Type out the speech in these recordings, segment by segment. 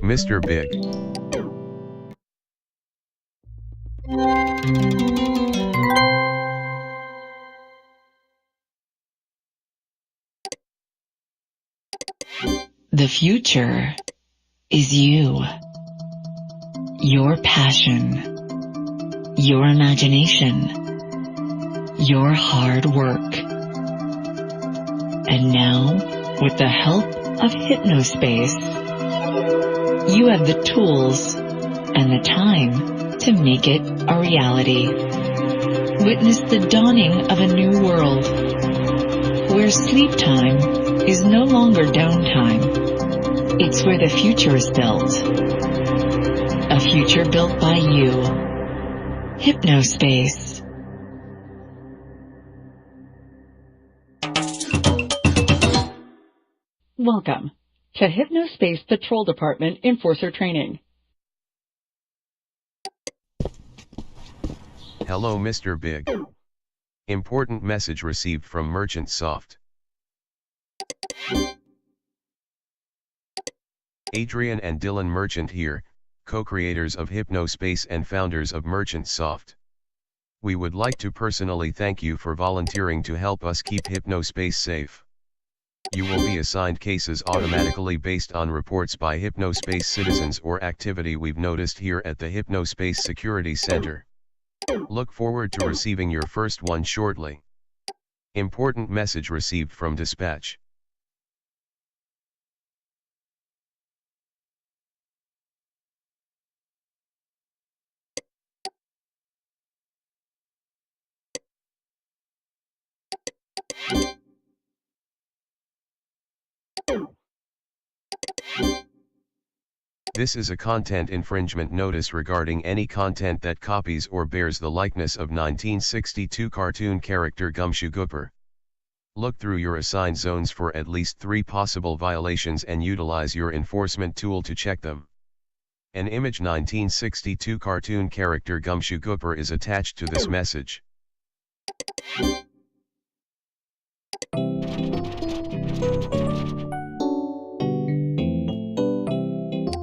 Mr. Big. The future is you. Your passion. Your imagination. Your hard work. And now, with the help of Hypnospace, you have the tools and the time to make it a reality. Witness the dawning of a new world, where sleep time is no longer downtime. It's where the future is built. A future built by you. Hypnospace. Welcome to Hypnospace Patrol Department Enforcer Training. Hello, Mr. Big. Important message received from Merchant Soft. Adrian and Dylan Merchant here, co-creators of Hypnospace and founders of Merchant Soft. We would like to personally thank you for volunteering to help us keep Hypnospace safe. You will be assigned cases automatically based on reports by Hypnospace citizens or activity we've noticed here at the Hypnospace Security Center. Look forward to receiving your first one shortly. Important message received from dispatch. This is a content infringement notice regarding any content that copies or bears the likeness of 1962 cartoon character Gumshoe Gooper. Look through your assigned zones for at least 3 possible violations and utilize your enforcement tool to check them. An image 1962 cartoon character Gumshoe Gooper is attached to this message.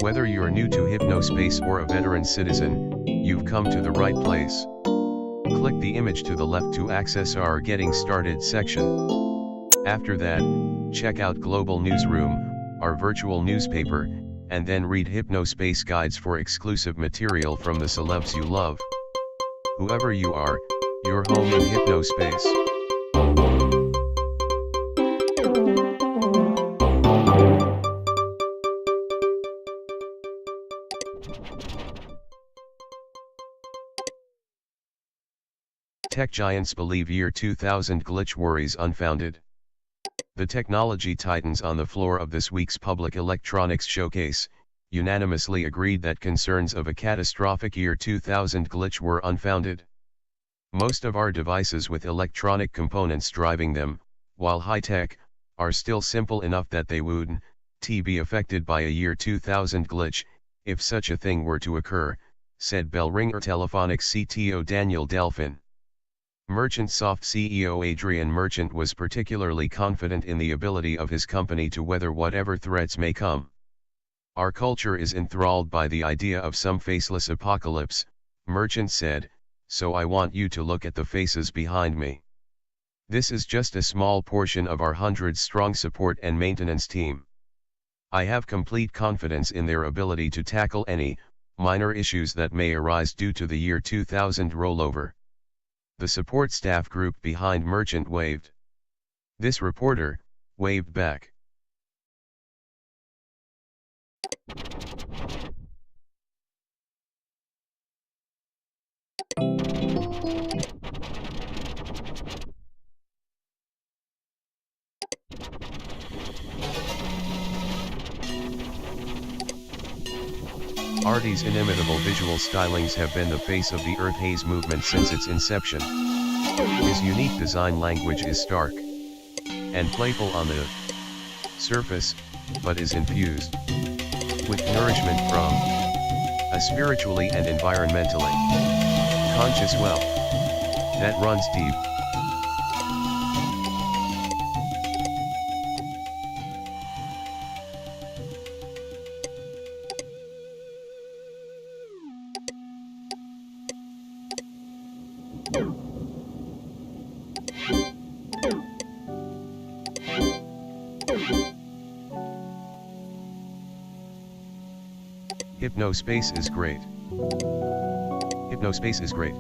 Whether you're new to Hypnospace or a veteran citizen, you've come to the right place. Click the image to the left to access our Getting Started section. After that, check out Global Newsroom, our virtual newspaper, and then read Hypnospace guides for exclusive material from the celebs you love. Whoever you are, you're home in Hypnospace. Tech giants believe year 2000 glitch worries unfounded. The technology titans on the floor of this week's Public Electronics Showcase unanimously agreed that concerns of a catastrophic year 2000 glitch were unfounded. Most of our devices with electronic components driving them, while high-tech, are still simple enough that they wouldn't be affected by a year 2000 glitch, if such a thing were to occur, said Bell Ringer Telephonics CTO Daniel Delphin. Merchant Soft CEO Adrian Merchant was particularly confident in the ability of his company to weather whatever threats may come. Our culture is enthralled by the idea of some faceless apocalypse, Merchant said, so I want you to look at the faces behind me. This is just a small portion of our 100-strong support and maintenance team. I have complete confidence in their ability to tackle any minor issues that may arise due to the year 2000 rollover. The support staff group behind Merchant waved. This reporter waved back. Artie's inimitable visual stylings have been the face of the Earth Haze movement since its inception. His unique design language is stark. and playful on the surface, but is infused with nourishment from a spiritually and environmentally conscious well that runs deep. Hypnospace is great. Hypnospace is great.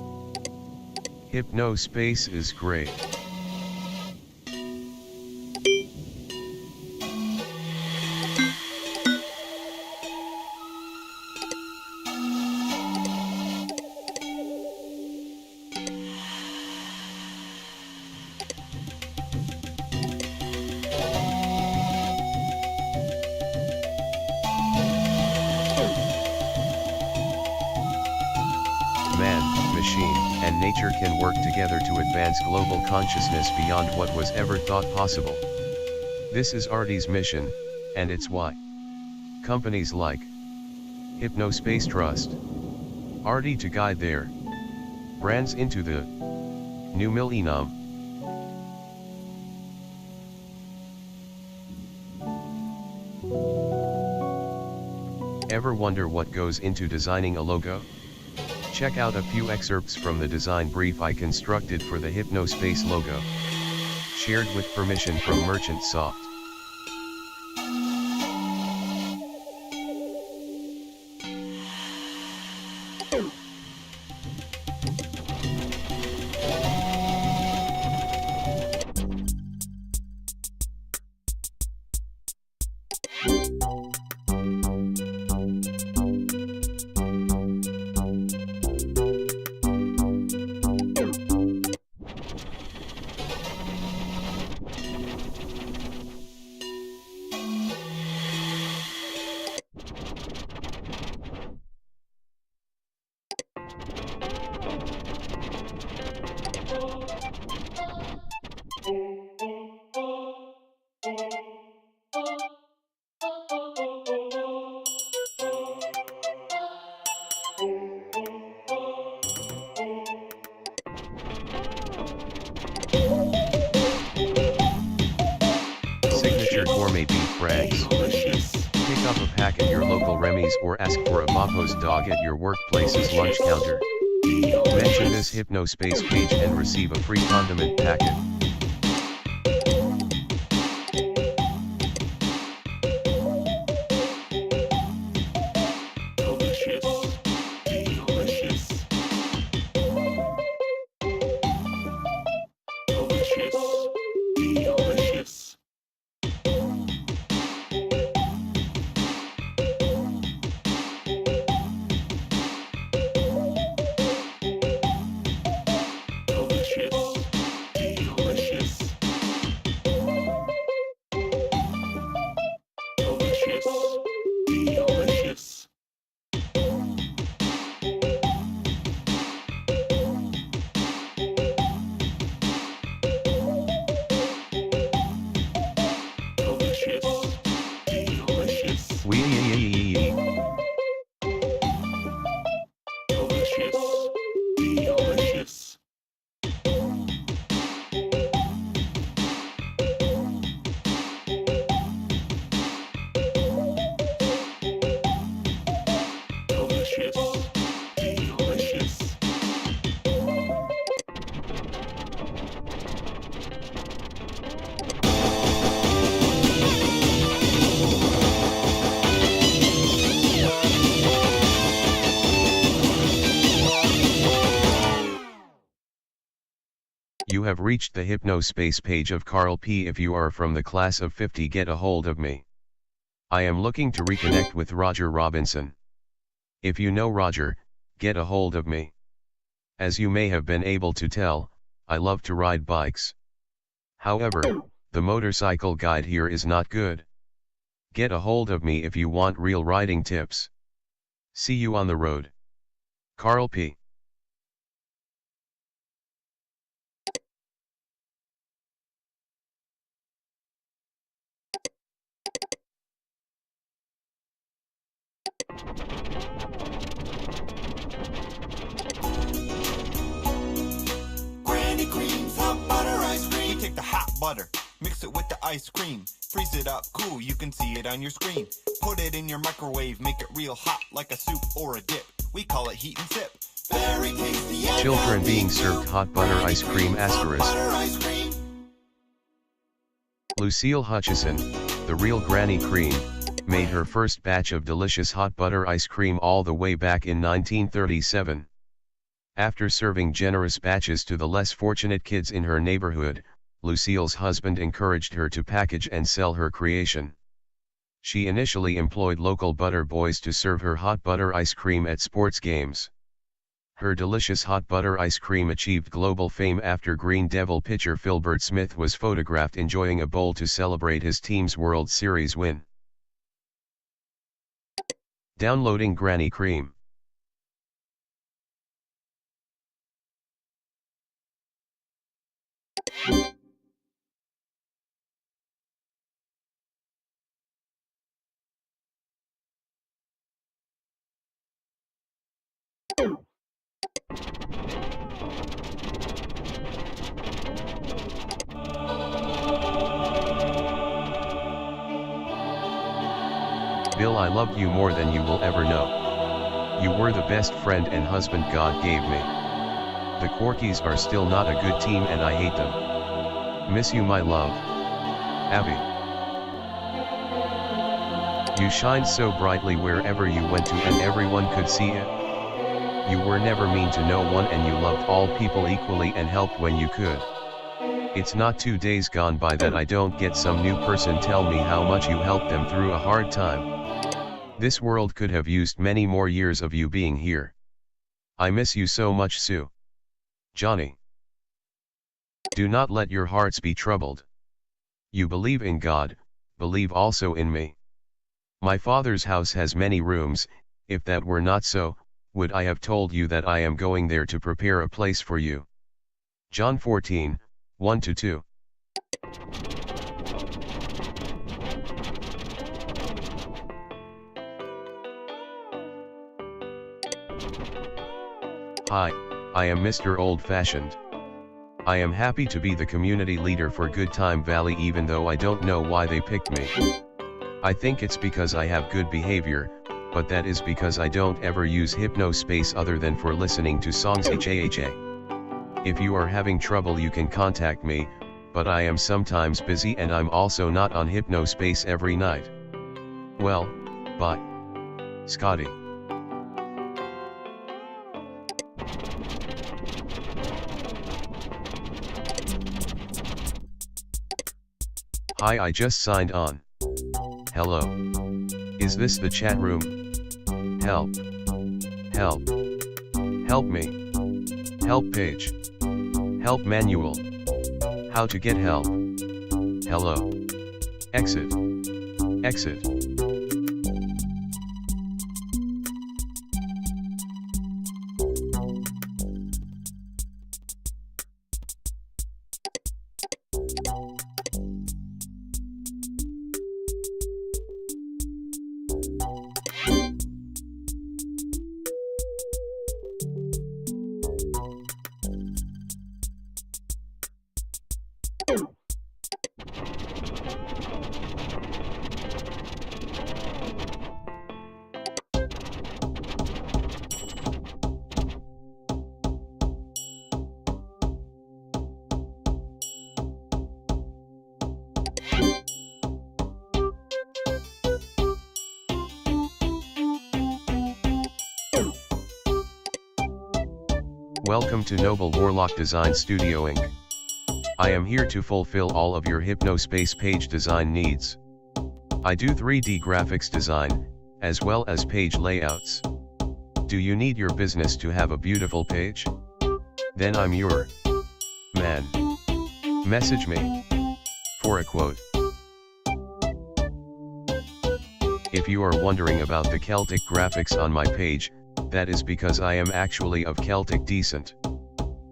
Hypnospace is great. Man, machine, and nature can work together to advance global consciousness beyond what was ever thought possible. This is Artie's mission, and it's why companies like Hypnospace trust Artie to guide their brands into the new millennium. Ever wonder what goes into designing a logo? Check out a few excerpts from the design brief I constructed for the Hypnospace logo, shared with permission from Merchant Soft. Signature gourmet beef franks. Pick up a pack at your local Remy's or ask for a Mapo's dog at your workplace's lunch counter. Mention this Hypnospace page and receive a free condiment packet. You have reached the Hypnospace page of Carl P. If you are from the class of 50, get a hold of me. I am looking to reconnect with Roger Robinson. If you know Roger, get a hold of me. As you may have been able to tell, I love to ride bikes. However, the motorcycle guide here is not good. Get a hold of me if you want real riding tips. See you on the road. Carl P. butter. Mix it with the ice cream. Freeze it up cool, you can see it on your screen. Put it in your microwave, make it real hot like a soup or a dip. We call it heat and sip. Very tasty. Children being served hot butter ice cream asterisk. Lucille Hutchison, the real Granny Cream, made her first batch of delicious hot butter ice cream all the way back in 1937. After serving generous batches to the less fortunate kids in her neighborhood, Lucille's husband encouraged her to package and sell her creation. She initially employed local butter boys to serve her hot butter ice cream at sports games. Her delicious hot butter ice cream achieved global fame after Green Devil pitcher Philbert Smith was photographed enjoying a bowl to celebrate his team's World Series win. Downloading Granny Cream. Bill, I loved you more than you will ever know. You were the best friend and husband God gave me. The Corkies are still not a good team and I hate them. Miss you, my love. Abby. You shined so brightly wherever you went to and everyone could see it. You were never mean to no one and you loved all people equally and helped when you could. It's not 2 days gone by that I don't get some new person tell me how much you helped them through a hard time. This world could have used many more years of you being here. I miss you so much, Sue. Johnny. Do not let your hearts be troubled. You believe in God, believe also in me. My Father's house has many rooms. If that were not so, would I have told you that I am going there to prepare a place for you? John 14, 1-2. Hi, I am Mr. Old-Fashioned. I am happy to be the community leader for Good Time Valley even though I don't know why they picked me. I think it's because I have good behavior, but that is because I don't ever use Hypnospace other than for listening to songs. If you are having trouble you can contact me, but I am sometimes busy and I'm also not on Hypnospace every night. Well, bye. Scotty. Hi, I just signed on. Hello. Is this the chat room? Help. Help. Help me. Help page. Help manual. How to get help. Hello. Exit. Exit. Welcome to Noble Warlock Design Studio Inc. I am here to fulfill all of your Hypnospace page design needs. I do 3D graphics design, as well as page layouts. Do you need your business to have a beautiful page? Then I'm your man. Message me for a quote. If you are wondering about the Celtic graphics on my page, that is because I am actually of Celtic descent.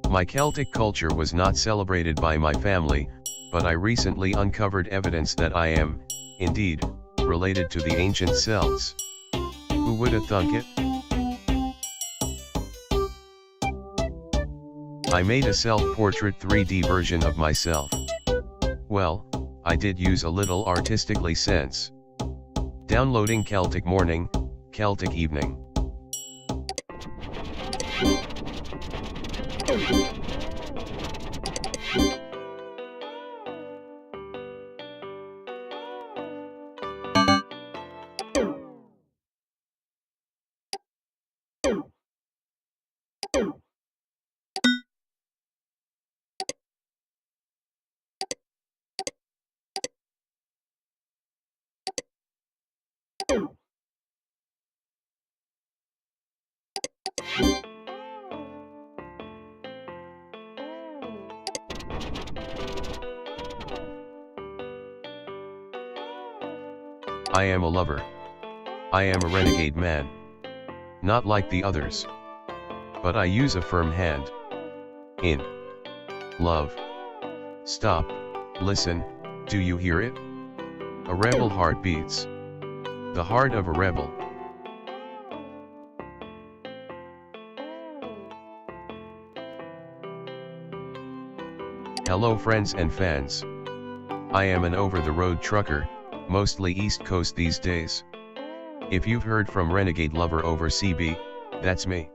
My Celtic culture was not celebrated by my family, but I recently uncovered evidence that I am, indeed, related to the ancient Celts. Who would have thunk it? I made a self-portrait 3D version of myself. Well, I did use a little artistically sense. Downloading Celtic morning, Celtic evening. I am a lover. I am a renegade man. Not like the others. But I use a firm hand. In love. Stop, listen, do you hear it? A rebel heart beats. The heart of a rebel. Hello friends and fans. I am an over-the-road trucker, mostly East Coast these days. If you've heard from Renegade Lover over CB, that's me.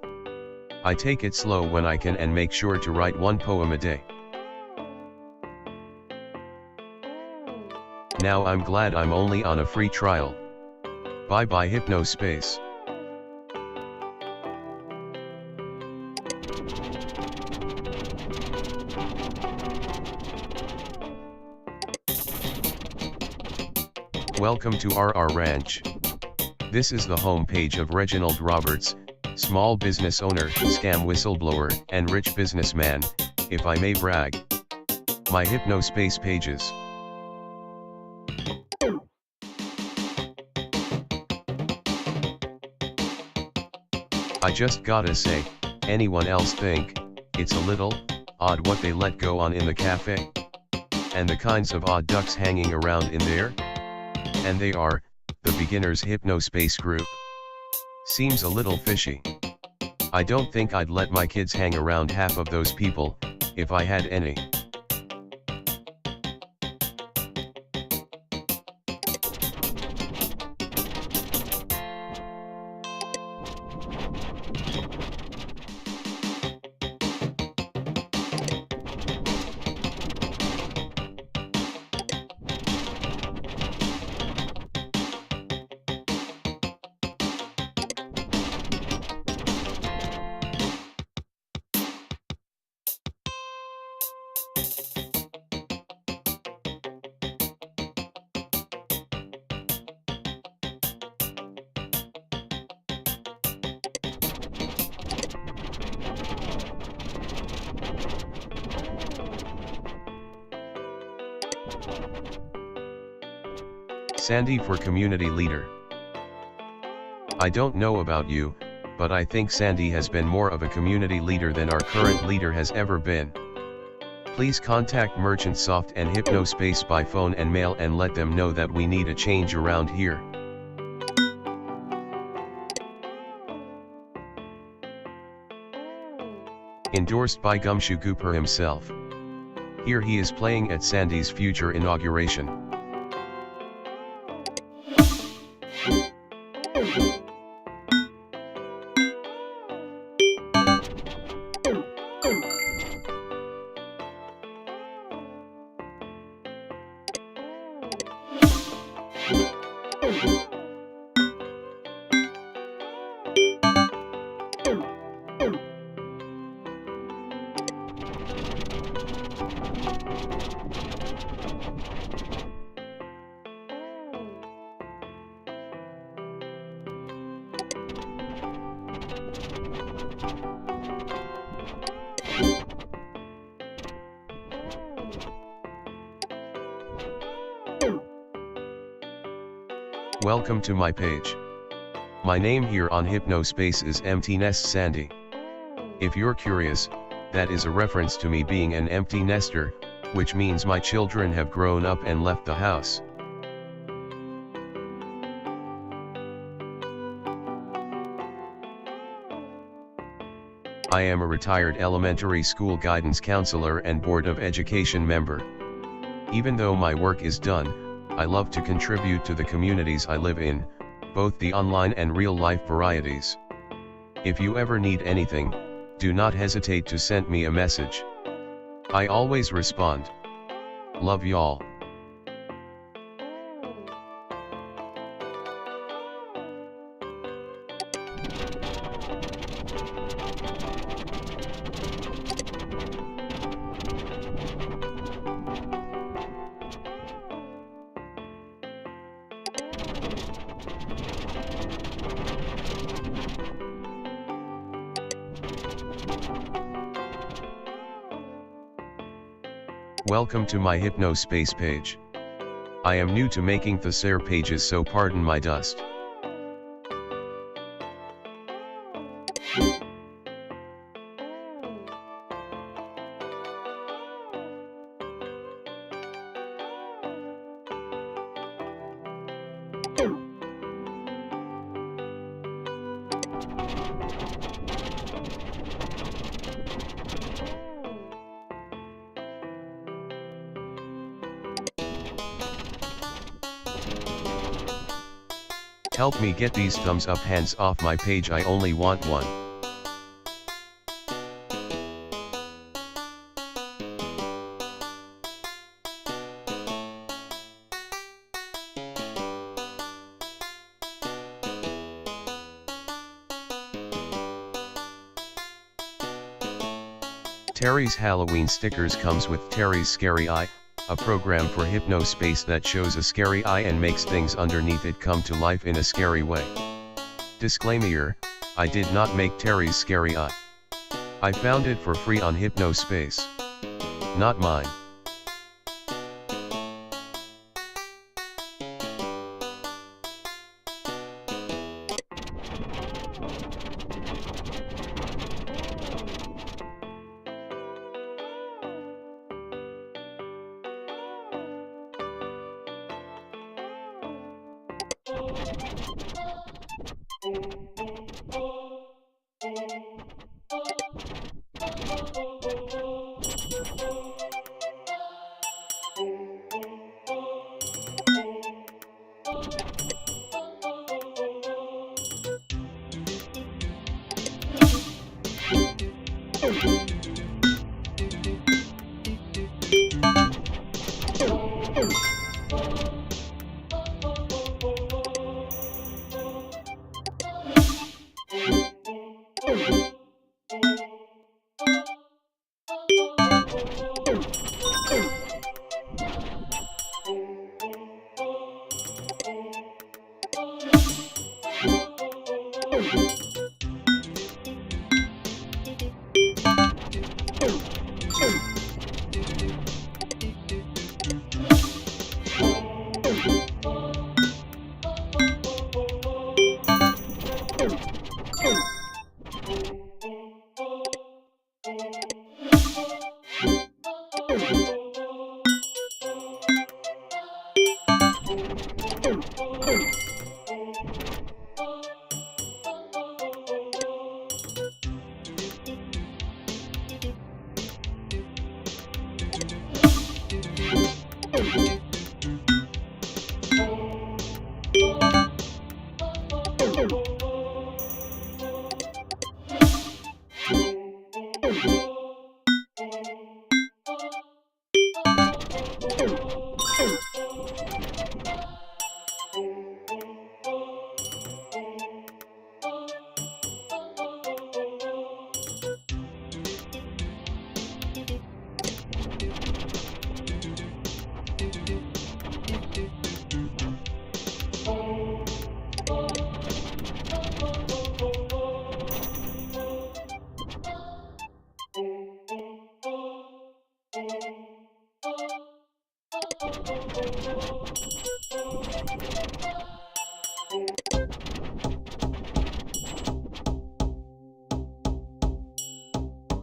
I take it slow when I can and make sure to write one poem a day. Now I'm glad I'm only on a free trial. Bye bye Hypnospace. Welcome to RR Ranch. This is the homepage of Reginald Roberts, small business owner, scam whistleblower, and rich businessman, if I may brag. My Hypnospace pages. I just gotta say, anyone else think it's a little odd what they let go on in the cafe? And the kinds of odd ducks hanging around in there? And they are the beginners Hypnospace group. Seems a little fishy. I don't think I'd let my kids hang around half of those people, if I had any. Sandy for community leader. I don't know about you, but I think Sandy has been more of a community leader than our current leader has ever been. Please contact Merchant Soft and Hypnospace by phone and mail and let them know that we need a change around here. Endorsed by Gumshoe Cooper himself. Here he is playing at Sandy's future inauguration. Welcome to my page. My name here on Hypnospace is Empty Nest Sandy. If you're curious, that is a reference to me being an empty nester, which means my children have grown up and left the house. I am a retired elementary school guidance counselor and Board of Education member. Even though my work is done, I love to contribute to the communities I live in, both the online and real-life varieties. If you ever need anything, do not hesitate to send me a message. I always respond. Love y'all. Welcome to my Hypnospace page. I am new to making thesaur pages, so pardon my dust. Help me get these thumbs up hands off my page, I only want one. Terry's Halloween stickers comes with Terry's Scary Eye, a program for Hypnospace that shows a scary eye and makes things underneath it come to life in a scary way. Disclaimer: I did not make Terry's Scary Eye. I found it for free on Hypnospace. Not mine.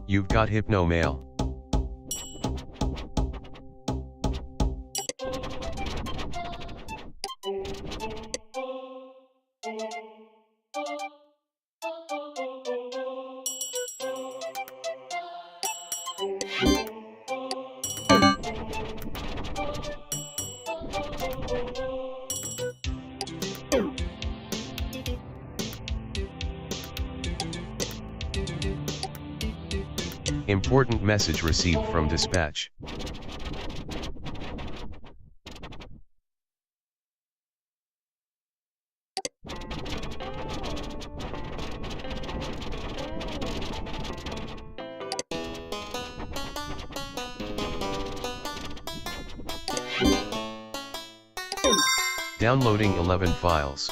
You've got Hypno Mail. Important message received from dispatch. Downloading 11 files.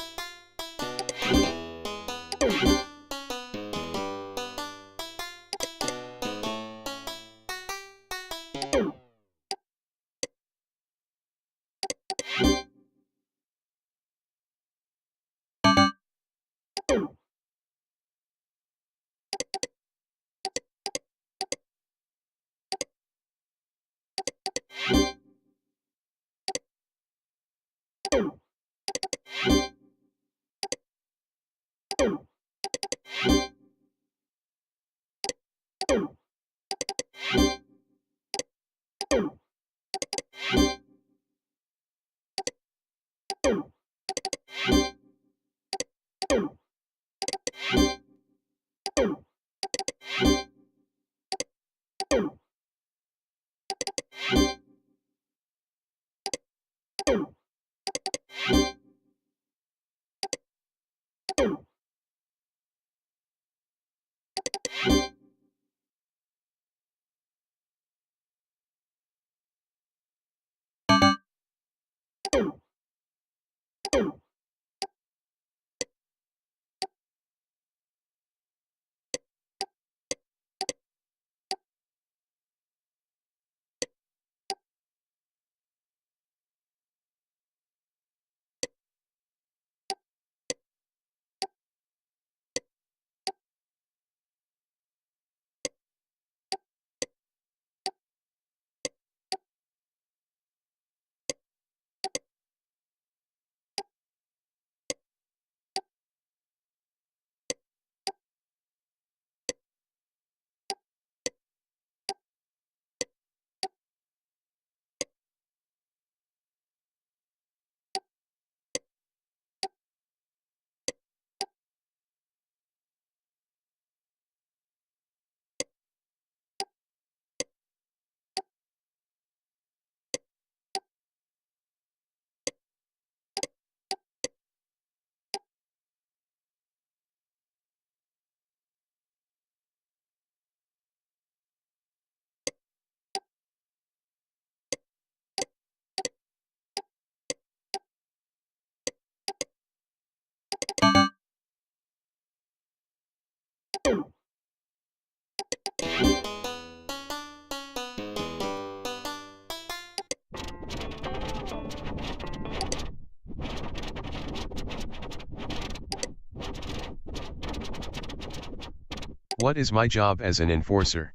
What is my job as an enforcer?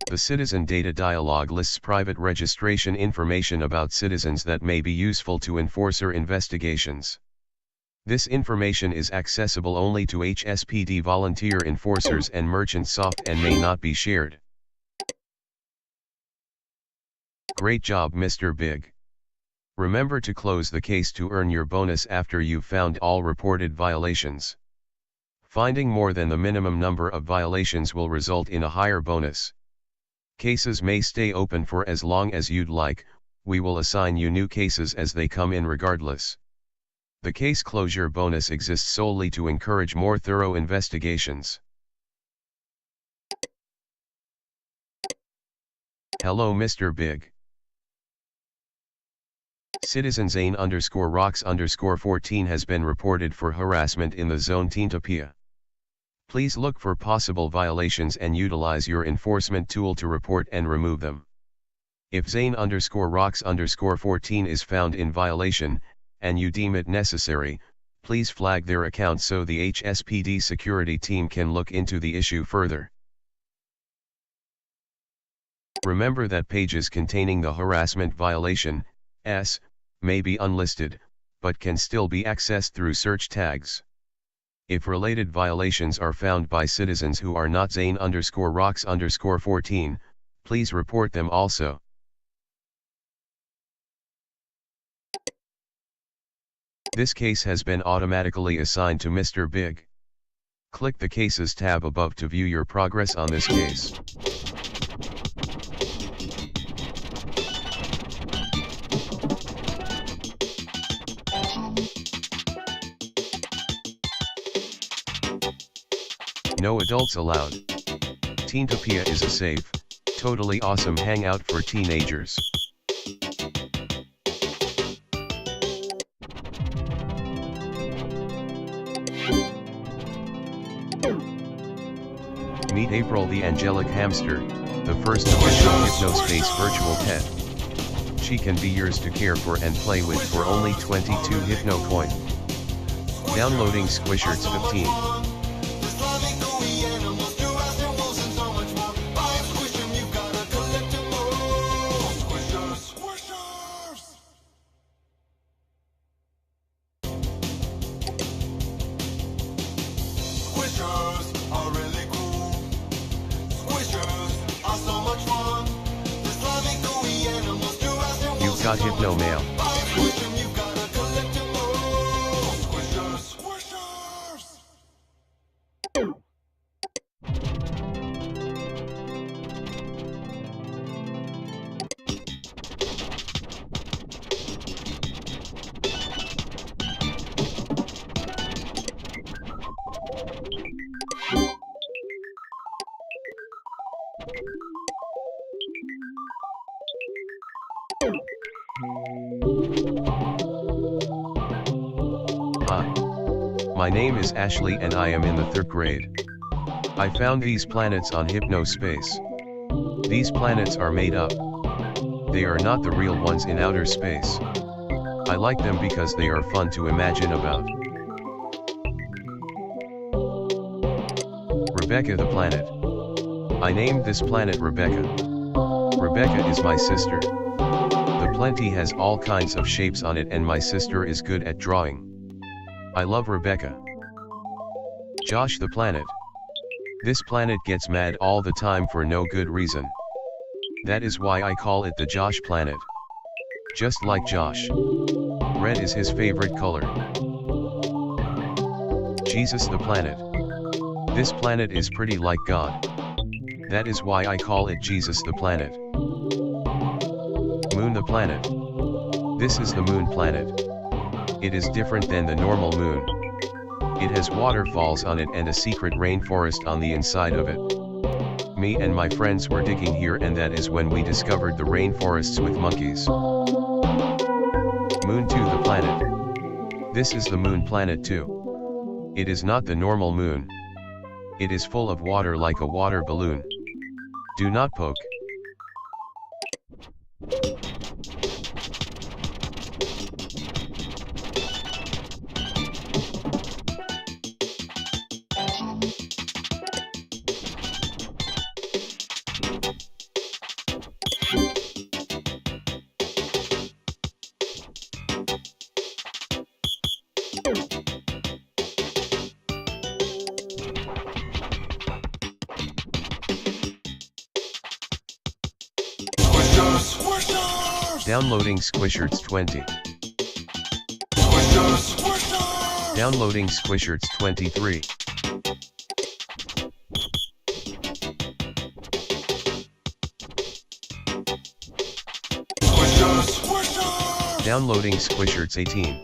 The Citizen Data Dialog lists private registration information about citizens that may be useful to enforcer investigations. This information is accessible only to HSPD volunteer enforcers and merchant soft and may not be shared. Great job, Mr. Big. Remember to close the case to earn your bonus after you've found all reported violations. Finding more than the minimum number of violations will result in a higher bonus. Cases may stay open for as long as you'd like, we will assign you new cases as they come in regardless. The case closure bonus exists solely to encourage more thorough investigations. Hello, Mr. Big. Citizen Zane_Rocks_14 has been reported for harassment in the zone Tintapia. Please look for possible violations and utilize your enforcement tool to report and remove them. If Zane_Rocks_14 is found in violation, and you deem it necessary, please flag their account so the HSPD security team can look into the issue further. Remember that pages containing the harassment violation, may be unlisted, but can still be accessed through search tags. If related violations are found by citizens who are not Zane_Rocks_14, Please report them also. This case has been automatically assigned to Mr. Big. Click the Cases tab above to view your progress on this case. No adults allowed. Teentopia is a safe, totally awesome hangout for teenagers. Meet April the angelic hamster, the first official Hypnospace virtual pet. She can be yours to care for and play with for only 22 Hypno coin. Downloading Squishers 15. You've got Hypno Mail. Hi. My name is Ashley and I am in the 3rd grade. I found these planets on Hypnospace. These planets are made up. They are not the real ones in outer space. I like them because they are fun to imagine about. Rebecca the planet. I named this planet Rebecca. Rebecca is my sister. The plenty has all kinds of shapes on it and my sister is good at drawing. I love Rebecca. Josh the planet. This planet gets mad all the time for no good reason. That is why I call it the Josh planet. Just like Josh. Red is his favorite color. Jesus the planet. This planet is pretty like God. That is why I call it Jesus the planet. Moon the planet. This is the moon planet. It is different than the normal moon. It has waterfalls on it and a secret rainforest on the inside of it. Me and my friends were digging here and that is when we discovered the rainforests with monkeys. Moon 2 the planet. This is the moon planet too. It is not the normal moon. It is full of water like a water balloon. Do not poke. Downloading Squishers 20. Downloading Squishers 23. Downloading Squishers 18.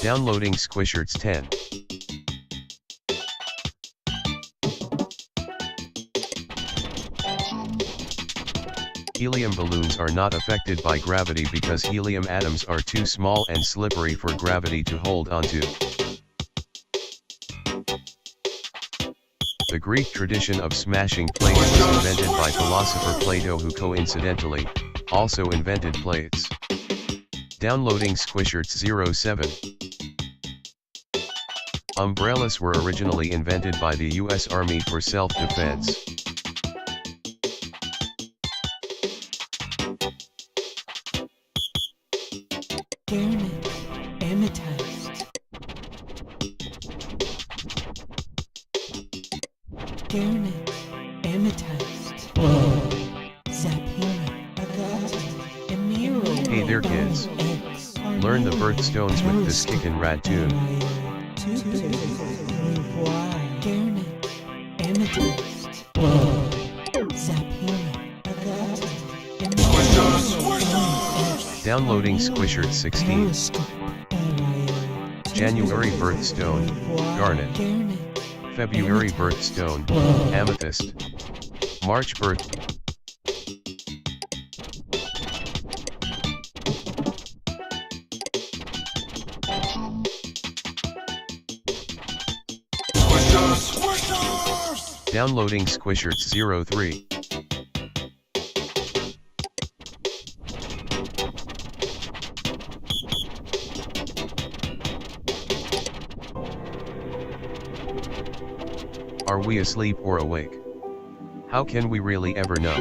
Downloading Squishers 10. Helium balloons are not affected by gravity because helium atoms are too small and slippery for gravity to hold onto. The The Greek tradition of smashing plates was invented by philosopher Plato, who coincidentally, also invented plates. Downloading Squishers 07. Umbrellas were originally invented by the U.S. Army for self-defense. Garnet, amethyst. Garnet, amethyst. Sapphire, emerald. Hey there kids, learn the birthstones with this kickin' rad tune. Garnet, amethyst. Sapphire, Downloading Squishers 16. January birthstone, garnet. February birthstone, amethyst. March birth. Downloading Squishers 03. Are we asleep or awake? How can we really ever know?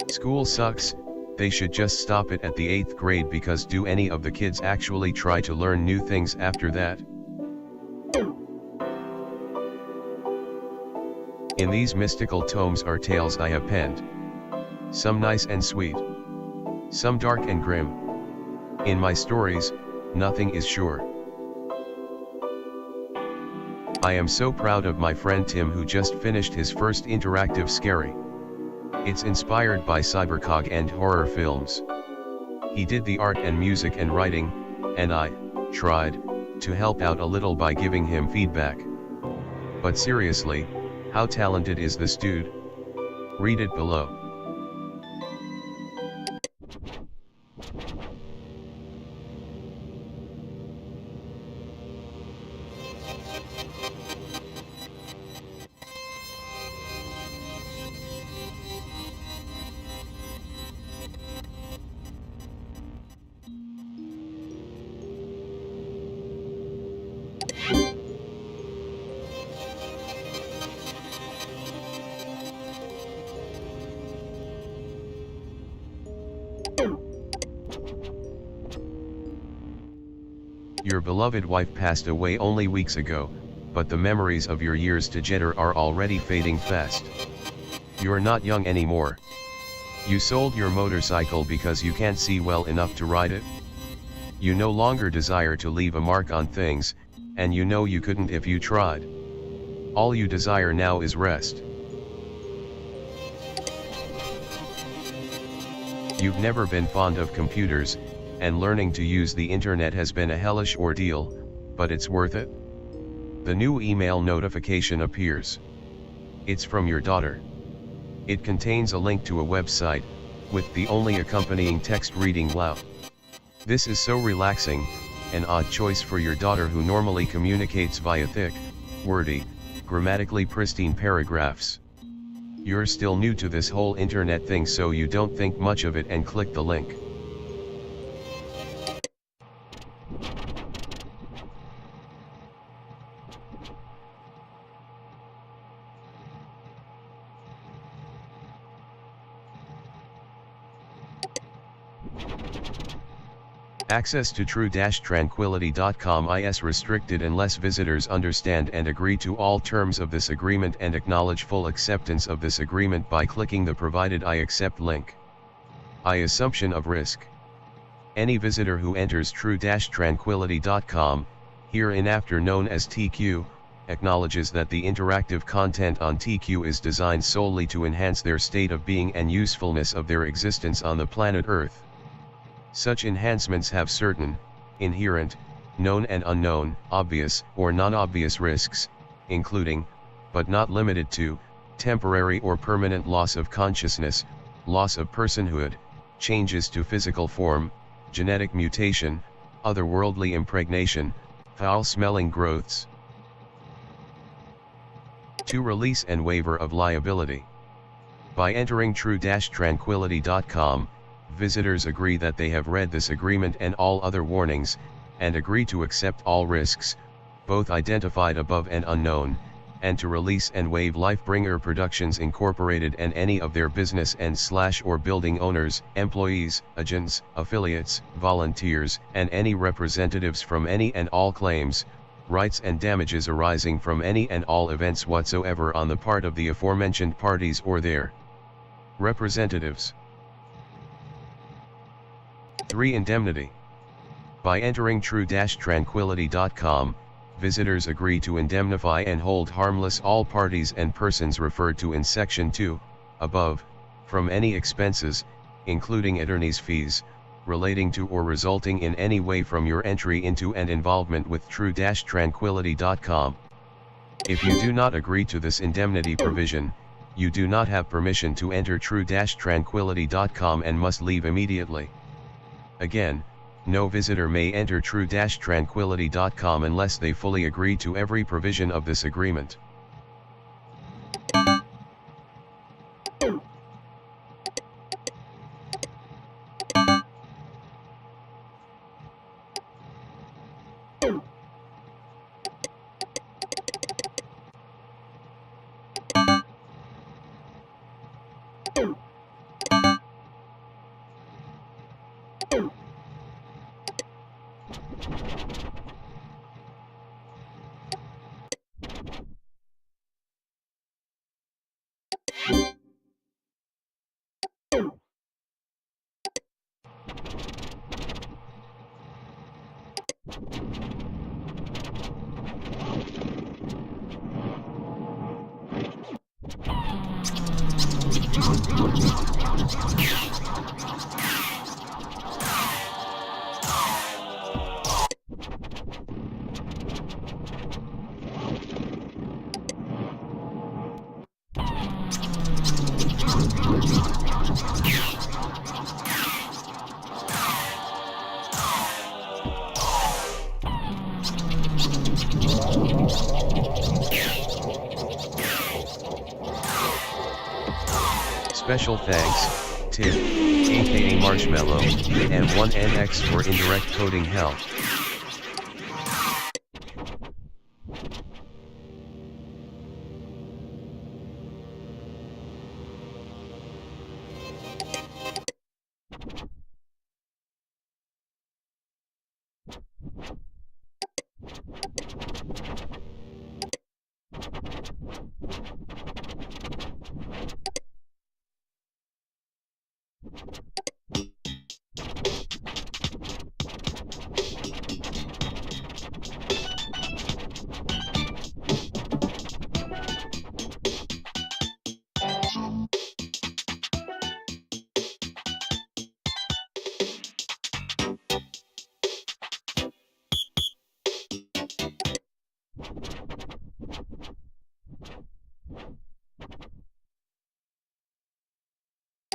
School sucks, they should just stop it at the 8th grade, because do any of the kids actually try to learn new things after that? In these mystical tomes are tales I have penned. Some nice and sweet. Some dark and grim. In my stories, nothing is sure. I am so proud of my friend Tim, who just finished his first interactive scary. It's inspired by cybercog and horror films. He did the art and music and writing, and I tried to help out a little by giving him feedback. But seriously, how talented is this dude? Read it below. Your beloved wife passed away only weeks ago, but the memories of your years together are already fading fast. You're not young anymore. You sold your motorcycle because you can't see well enough to ride it. You no longer desire to leave a mark on things, and you know you couldn't if you tried. All you desire now is rest. You've never been fond of computers, and learning to use the internet has been a hellish ordeal, but it's worth it. The new email notification appears. It's from your daughter. It contains a link to a website, with the only accompanying text reading "Wow." This is so relaxing, an odd choice for your daughter, who normally communicates via thick, wordy, grammatically pristine paragraphs. You're still new to this whole internet thing, so you don't think much of it and click the link. Access to true-tranquility.com is restricted unless visitors understand and agree to all terms of this agreement and acknowledge full acceptance of this agreement by clicking the provided I accept link. I assumption of risk. Any visitor who enters true-tranquility.com, hereinafter known as TQ, acknowledges that the interactive content on TQ is designed solely to enhance their state of being and usefulness of their existence on the planet Earth. Such enhancements have certain, inherent, known and unknown, obvious or non-obvious risks, including, but not limited to, temporary or permanent loss of consciousness, loss of personhood, changes to physical form, genetic mutation, otherworldly impregnation, Foul-smelling growths. To release and waiver of liability. By entering true-tranquility.com, visitors agree that they have read this agreement and all other warnings, and agree to accept all risks, both identified above and unknown, and to release and waive Lifebringer Productions Incorporated and any of their business and/or building owners, employees, agents, affiliates, volunteers, and any representatives from any and all claims, rights and damages arising from any and all events whatsoever on the part of the aforementioned parties or their representatives. 3. Indemnity. By entering true-tranquility.com, visitors agree to indemnify and hold harmless all parties and persons referred to in Section 2, above, from any expenses, including attorney's fees, relating to or resulting in any way from your entry into and involvement with true-tranquility.com. If you do not agree to this indemnity provision, you do not have permission to enter true-tranquility.com and must leave immediately. Again, no visitor may enter true-tranquility.com unless they fully agree to every provision of this agreement. Special thanks, Tip, aka Marshmallow, and 1NX for indirect coding help.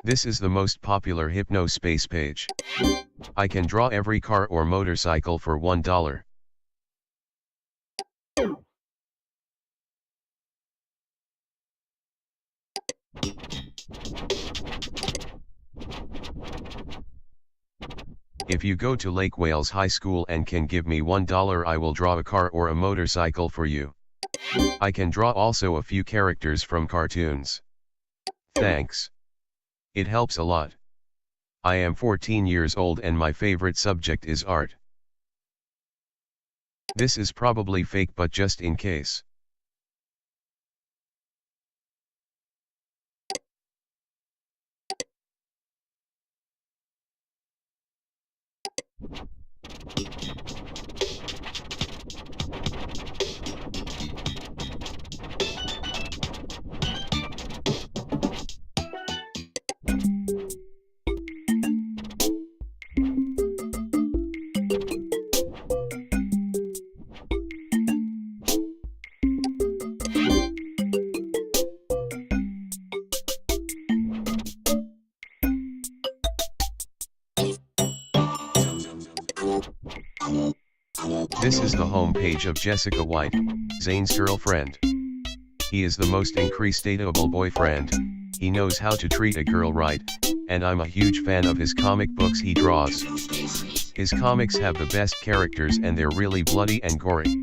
This is the most popular Hypnospace page. I can draw every car or motorcycle for $1. If you go to Lake Wales High School and can give me $1, I will draw a car or a motorcycle for you. I can draw also a few characters from cartoons. Thanks. It helps a lot. I am 14 years old and my favorite subject is art. This is probably fake, but just in case. This is the home page of Jessica White, Zane's girlfriend. He is the most increased dateable boyfriend, he knows how to treat a girl right, and I'm a huge fan of his comic books he draws. His comics have the best characters and they're really bloody and gory.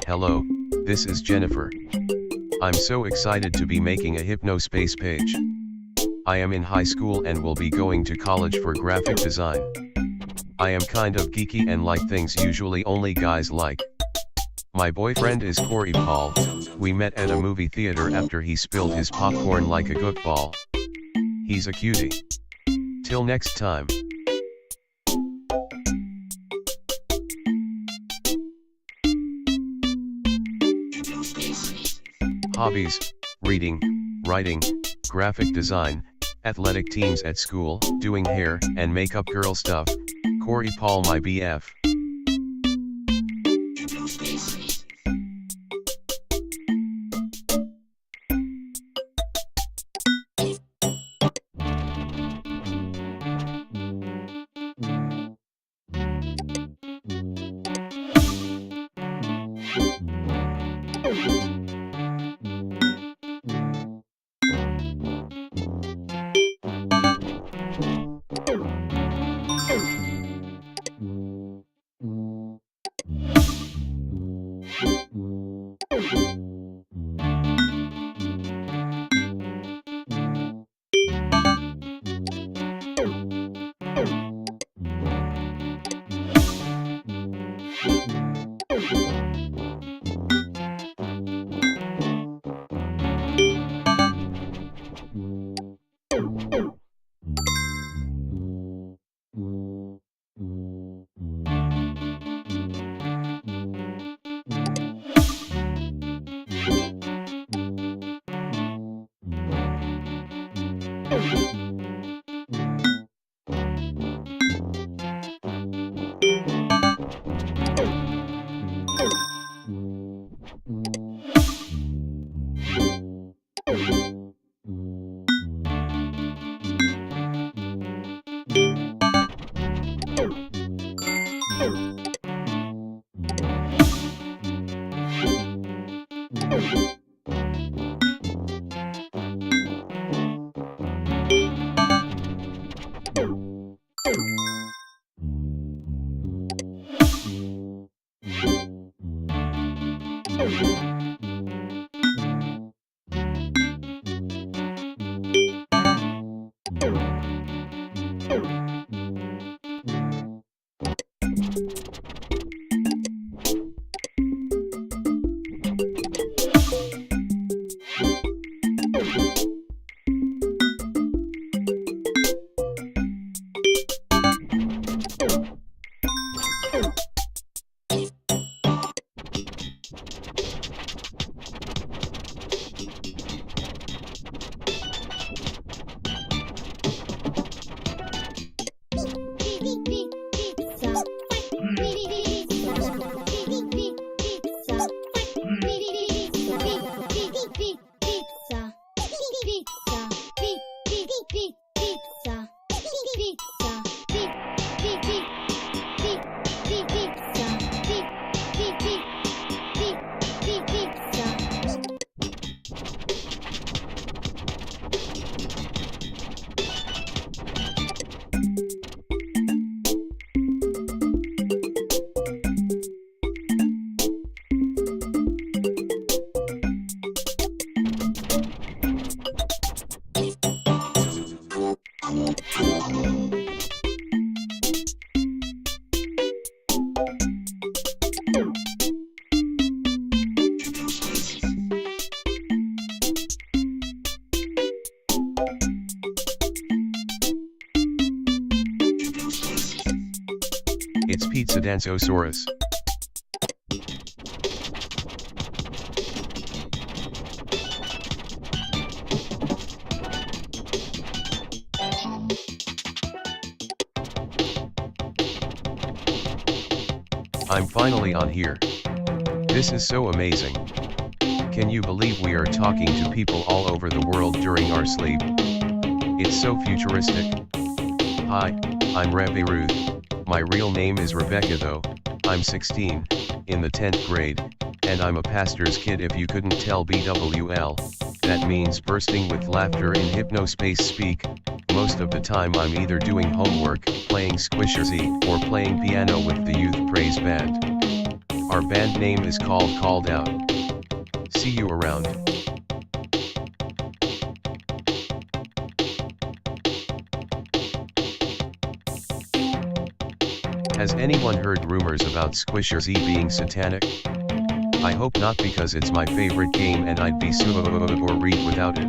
Hello, this is Jennifer. I'm so excited to be making a Hypnospace page. I am in high school and will be going to college for graphic design. I am kind of geeky and like things usually only guys like. My boyfriend is Corey Paul, we met at a movie theater after he spilled his popcorn like a goofball. He's a cutie. Till next time. Hobbies: reading, writing, graphic design, athletic teams at school, doing hair and makeup girl stuff. Corey Paul my BF. It's Pizza Danceosaurus. I'm finally on here. This is so amazing. Can you believe we are talking to people all over the world during our sleep? It's so futuristic. Hi, I'm Revi Ruth. My real name is Rebecca though. I'm 16, in the 10th grade, and I'm a pastor's kid if you couldn't tell. BWL, that means bursting with laughter in Hypnospace speak. Most of the time I'm either doing homework, playing Squisherzy, or playing piano with the youth praise band. Our band name is called Called Out. See you around. Has anyone heard rumors about Squisherzy being satanic? I hope not, because it's my favorite game and I'd be or read without it.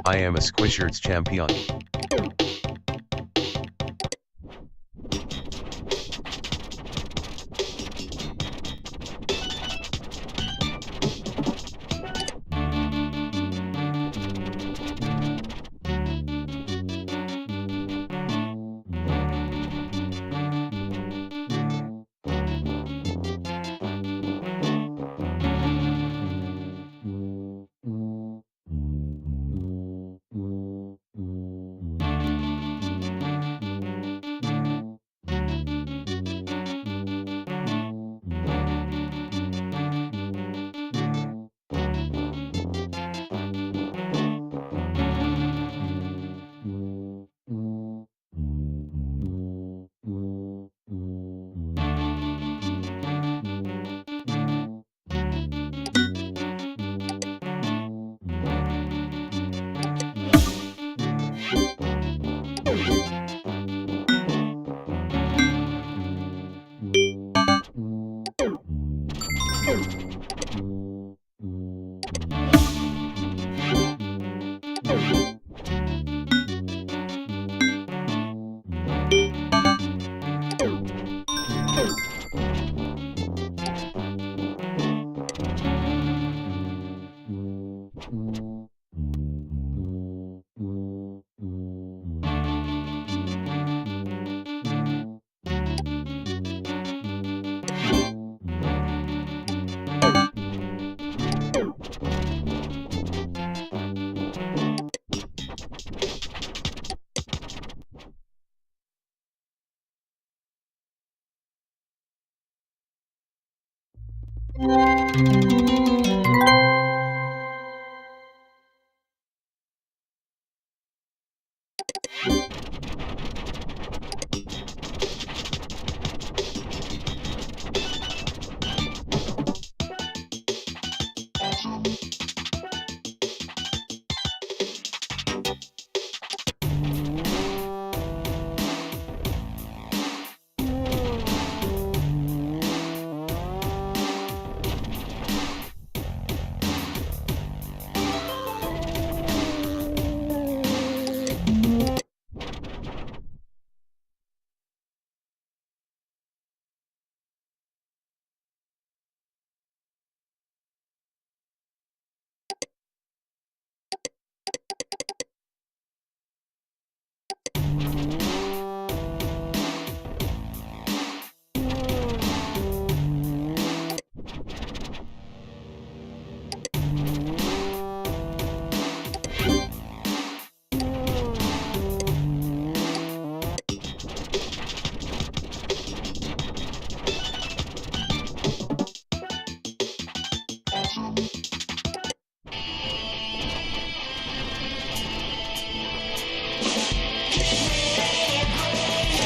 I am a Squishers champion.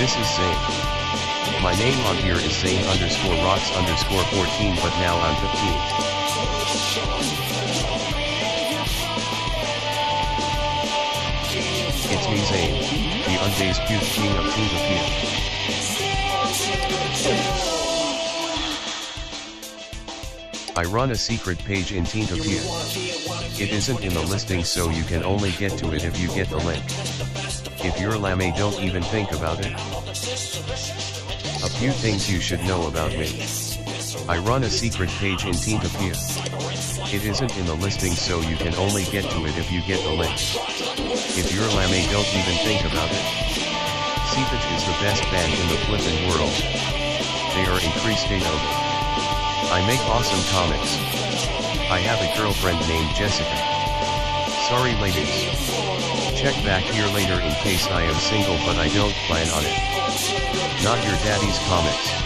This is Zane. My name on here is Zane_rocks_14, but now I'm 15. It's me Zane, the undisputed king of Tintapia. I run a secret page in Tintapia. It isn't in the listing, so you can only get to it if you get the link. If you're lame, don't even think about it. A few things you should know about me. I run a secret page in Tintapia. It isn't in the listing, so you can only get to it if you get the link. If you're lame, don't even think about it. Seepage is the best band in the flippin' world. They are increased noble. I make awesome comics. I have a girlfriend named Jessica. Sorry ladies. Check back here later in case I am single, but I don't plan on it. Not your daddy's comics.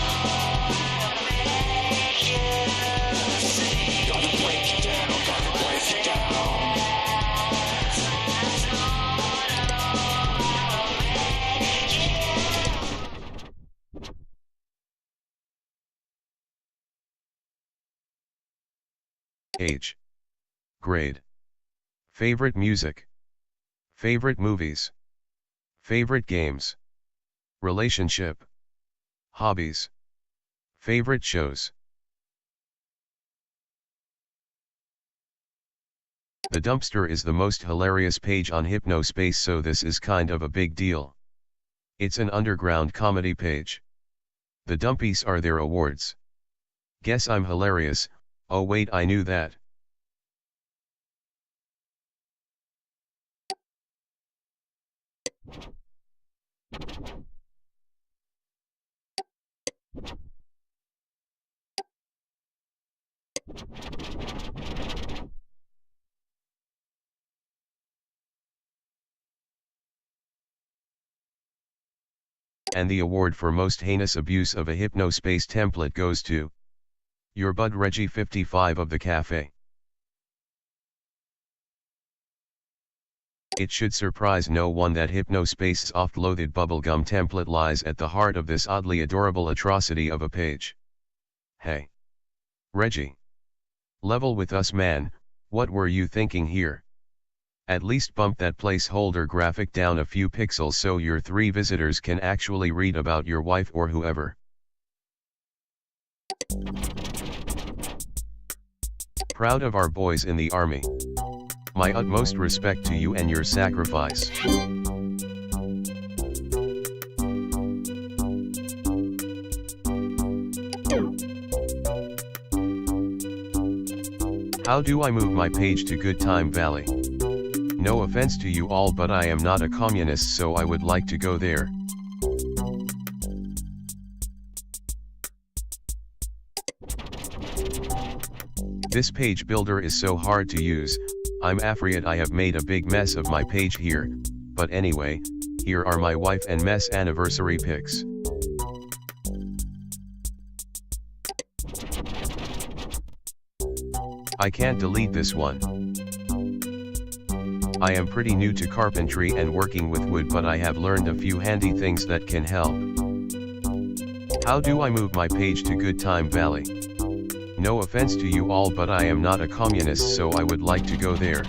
Age. Grade. Favorite music. Favorite movies. Favorite games. Relationship. Hobbies. Favorite shows. The dumpster is the most hilarious page on Hypnospace, so this is kind of a big deal. It's an underground comedy page. The dumpies are their awards. Guess I'm hilarious. Oh wait, I knew that. And the award for most heinous abuse of a Hypnospace template goes to your bud Reggie 55 of the cafe. It should surprise no one that Hypnospace's oft-loathed bubblegum template lies at the heart of this oddly adorable atrocity of a page. Hey, Reggie. Level with us, man. What were you thinking here? At least bump that placeholder graphic down a few pixels so your 3 visitors can actually read about your wife or whoever. Proud of our boys in the army. My utmost respect to you and your sacrifice. How do I move my page to Good Time Valley? No offense to you all, but I am not a communist, so I would like to go there. This page builder is so hard to use. I'm afraid I have made a big mess of my page here, but anyway, here are my wife and mess anniversary pics. I can't delete this one. I am pretty new to carpentry and working with wood, but I have learned a few handy things that can help. How do I move my page to Good Time Valley? No offense to you all, but I am not a communist, so I would like to go there.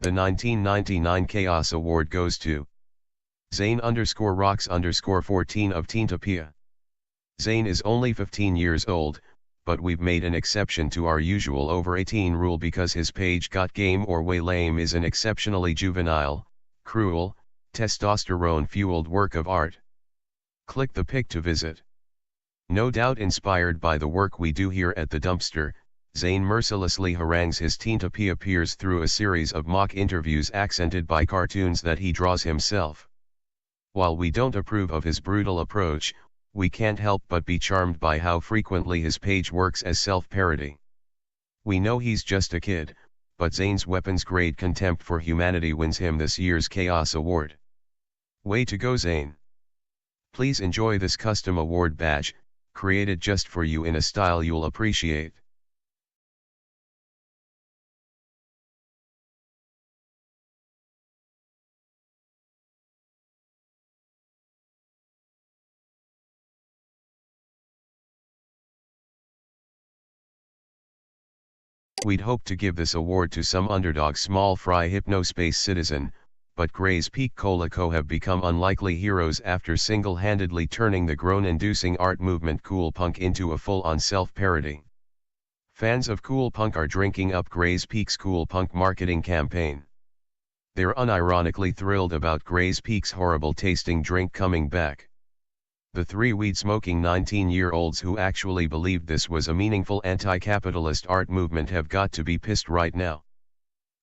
The 1999 Chaos Award goes to Zane_Rocks_14 of Tintapia. Zane is only 15 years old, but we've made an exception to our usual over 18 rule because his page Got Game or Way Lame is an exceptionally juvenile, cruel, testosterone-fueled work of art. Click the pic to visit. No doubt inspired by the work we do here at the dumpster, Zane mercilessly harangues his Tintapia peers through a series of mock interviews accented by cartoons that he draws himself. While we don't approve of his brutal approach, we can't help but be charmed by how frequently his page works as self-parody. We know he's just a kid, but Zane's weapons-grade contempt for humanity wins him this year's Chaos Award. Way to go, Zane! Please enjoy this custom award badge, created just for you in a style you'll appreciate. We'd hoped to give this award to some underdog small fry Hypnospace citizen, but Gray's Peak Cola Co have become unlikely heroes after single-handedly turning the groan-inducing art movement cool punk into a full-on self-parody. Fans of cool punk are drinking up Gray's Peak's cool punk marketing campaign. They're unironically thrilled about Gray's Peak's horrible-tasting drink coming back. The three weed-smoking 19-year-olds who actually believed this was a meaningful anti-capitalist art movement have got to be pissed right now.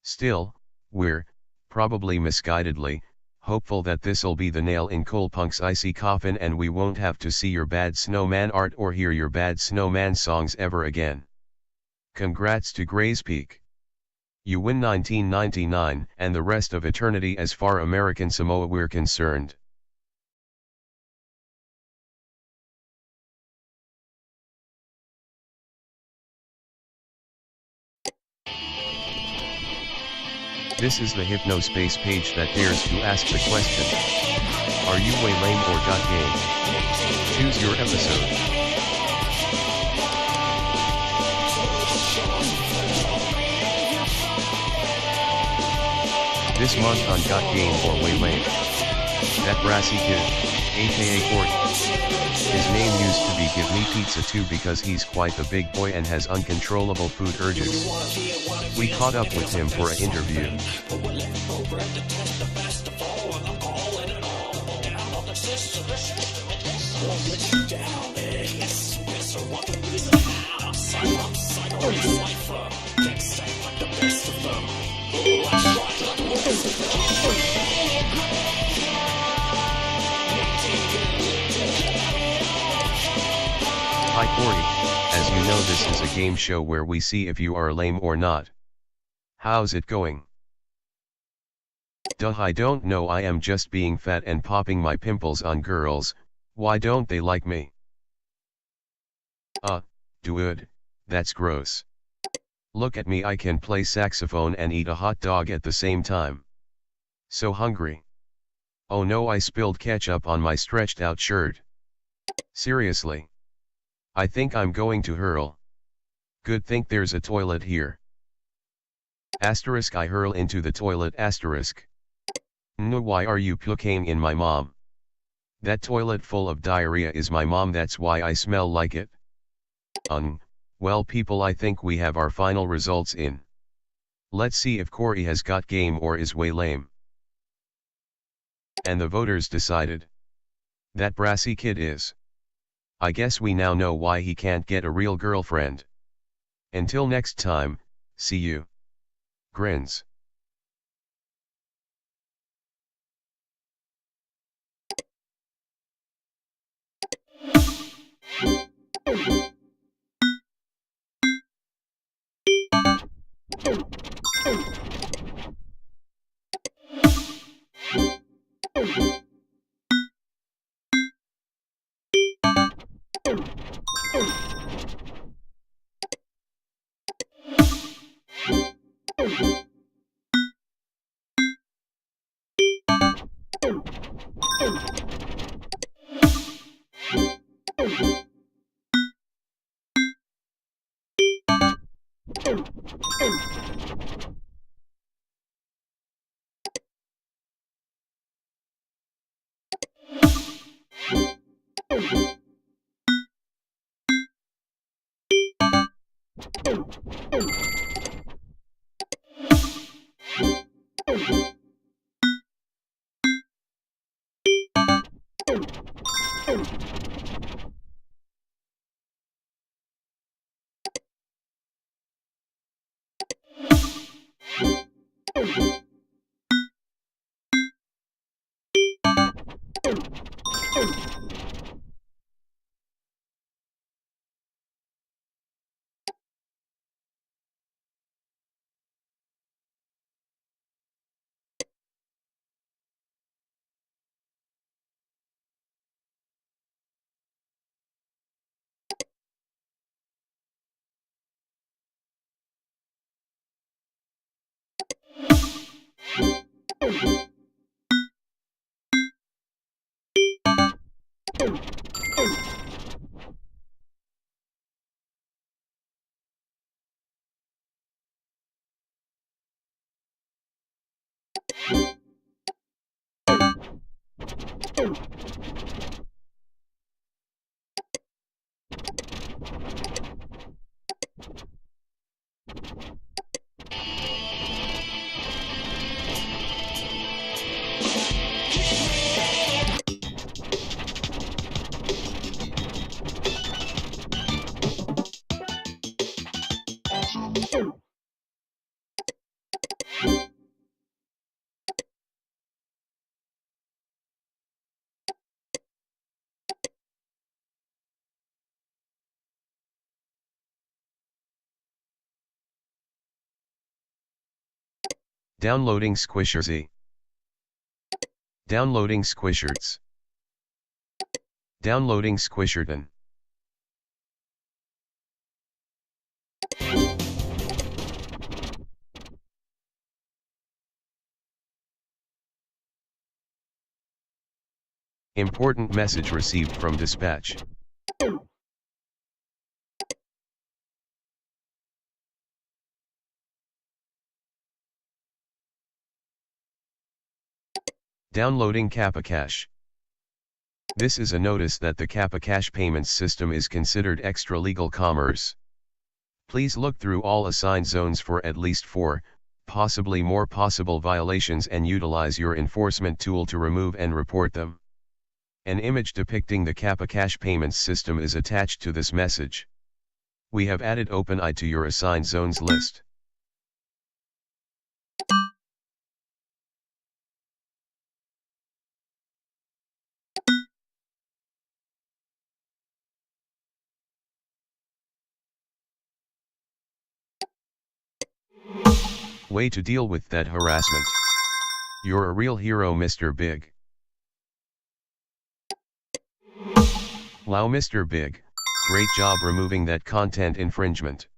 Still, we're, probably misguidedly, hopeful that this'll be the nail in cool punk's icy coffin and we won't have to see your bad snowman art or hear your bad snowman songs ever again. Congrats to Gray's Peak. You win 1999 and the rest of eternity as far American Samoa we're concerned. This is the Hypnospace page that dares to ask the question. Are you way lame or got game? Choose your episode. This month on Got Game or Way Lame. That brassy kid, aka Court. His name used to be Give Me Pizza too because he's quite the big boy and has uncontrollable food urges. We caught up with him for an interview. Hi Corey, as you know this is a game show where we see if you are lame or not. How's it going? Duh, I don't know, I am just being fat and popping my pimples on girls, why don't they like me? Dude, that's gross. Look at me, I can play saxophone and eat a hot dog at the same time. So hungry. Oh no, I spilled ketchup on my stretched out shirt. Seriously. I think I'm going to hurl. Good think there's a toilet here. Asterisk I hurl into the toilet asterisk. No, why are you puking in my mom? That toilet full of diarrhea is my mom, that's why I smell like it. Well people, I think we have our final results in. Let's see if Corey has got game or is way lame. And the voters decided. That brassy kid is. I guess we now know why he can't get a real girlfriend. Until next time, see you. Grins. Downloading Squishers. Downloading Squishers. Downloading Squisherton. Important message received from dispatch. Downloading Kappa Cash. This is a notice that the Kappa Cash payments system is considered extra-legal commerce. Please look through all assigned zones for at least 4, possibly more possible violations and utilize your enforcement tool to remove and report them. An image depicting the Kappa Cash payments system is attached to this message. We have added OpenEye to your assigned zones list. Way to deal with that harassment. You're a real hero, Mr. Big. Wow, Mr. Big, great job removing that content infringement.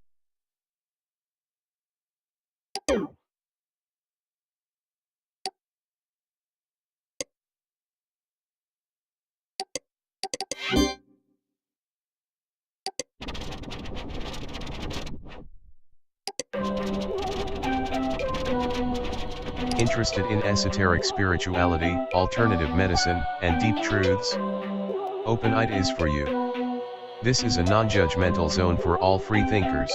Interested in esoteric spirituality, alternative medicine, and deep truths? OpenEye is for you. This is a non-judgmental zone for all free thinkers.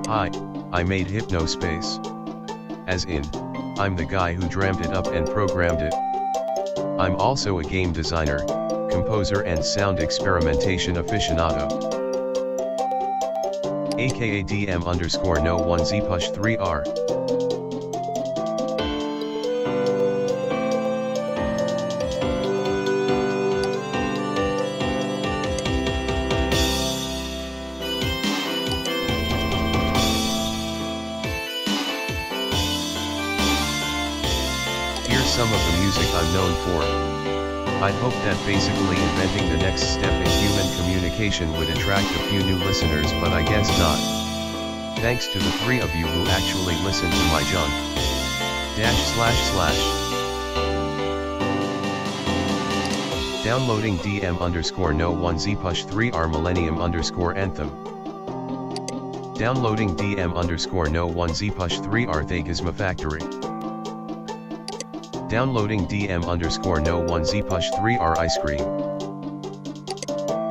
Hi, I made Hypnospace. As in, I'm the guy who dreamt it up and programmed it. I'm also a game designer, composer and sound experimentation aficionado. AKA DM_no1Z push3R. Some of the music I'm known for. I'd hope that basically inventing the next step in human communication would attract a few new listeners, but I guess not. Thanks to the 3 of you who actually listen to my junk. // Downloading DM_no1Z push3R millennium_anthem. Downloading DM_no1Z push3R Thagisma Factory. Downloading DM_no1Z push3R ice cream.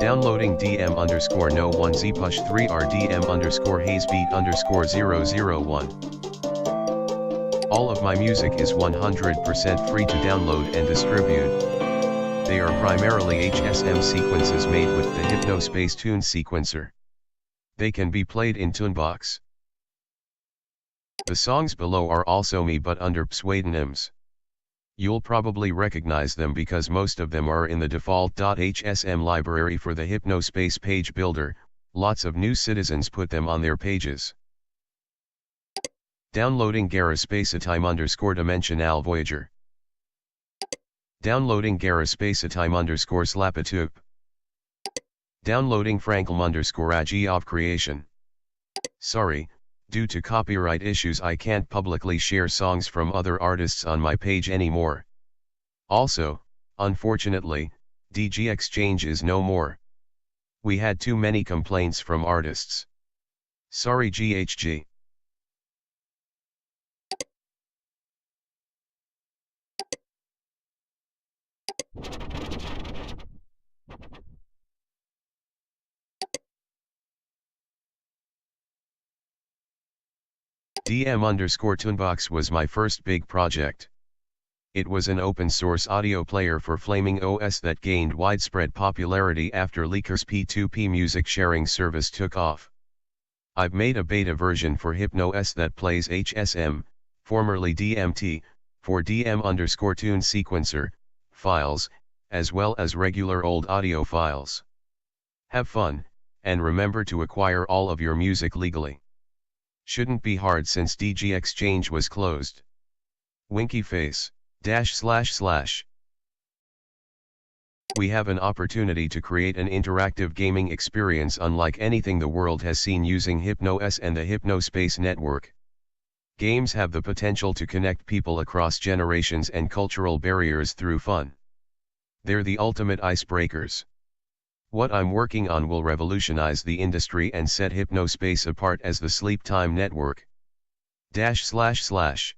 Downloading DM_no1Z push 3R DM_hazebeat_001. All of my music is 100% free to download and distribute. They are primarily HSM sequences made with the Hypnospace tune sequencer. They can be played in Tunebox. The songs below are also me but under pseudonyms. You'll probably recognize them because most of them are in the default.hsm library for the Hypnospace page builder. Lots of new citizens put them on their pages. Downloading Garaspace_Dimensional Voyager. Downloading Garaspace_Slapatoop. Downloading Franklm_Agi of Creation. Sorry, due to copyright issues I can't publicly share songs from other artists on my page anymore. Also, unfortunately, DG Exchange is no more. We had too many complaints from artists. Sorry GHG. DM_Tunebox was my first big project. It was an open-source audio player for Flaming OS that gained widespread popularity after Leaker's P2P music sharing service took off. I've made a beta version for HypnoS that plays HSM, formerly DMT, for DM_tune sequencer files, as well as regular old audio files. Have fun, and remember to acquire all of your music legally. Shouldn't be hard since DG Exchange was closed. Winky face, //. We have an opportunity to create an interactive gaming experience unlike anything the world has seen using HypnoS and the Hypnospace network. Games have the potential to connect people across generations and cultural barriers through fun. They're the ultimate icebreakers. What I'm working on will revolutionize the industry and set Hypnospace apart as the sleep time network. //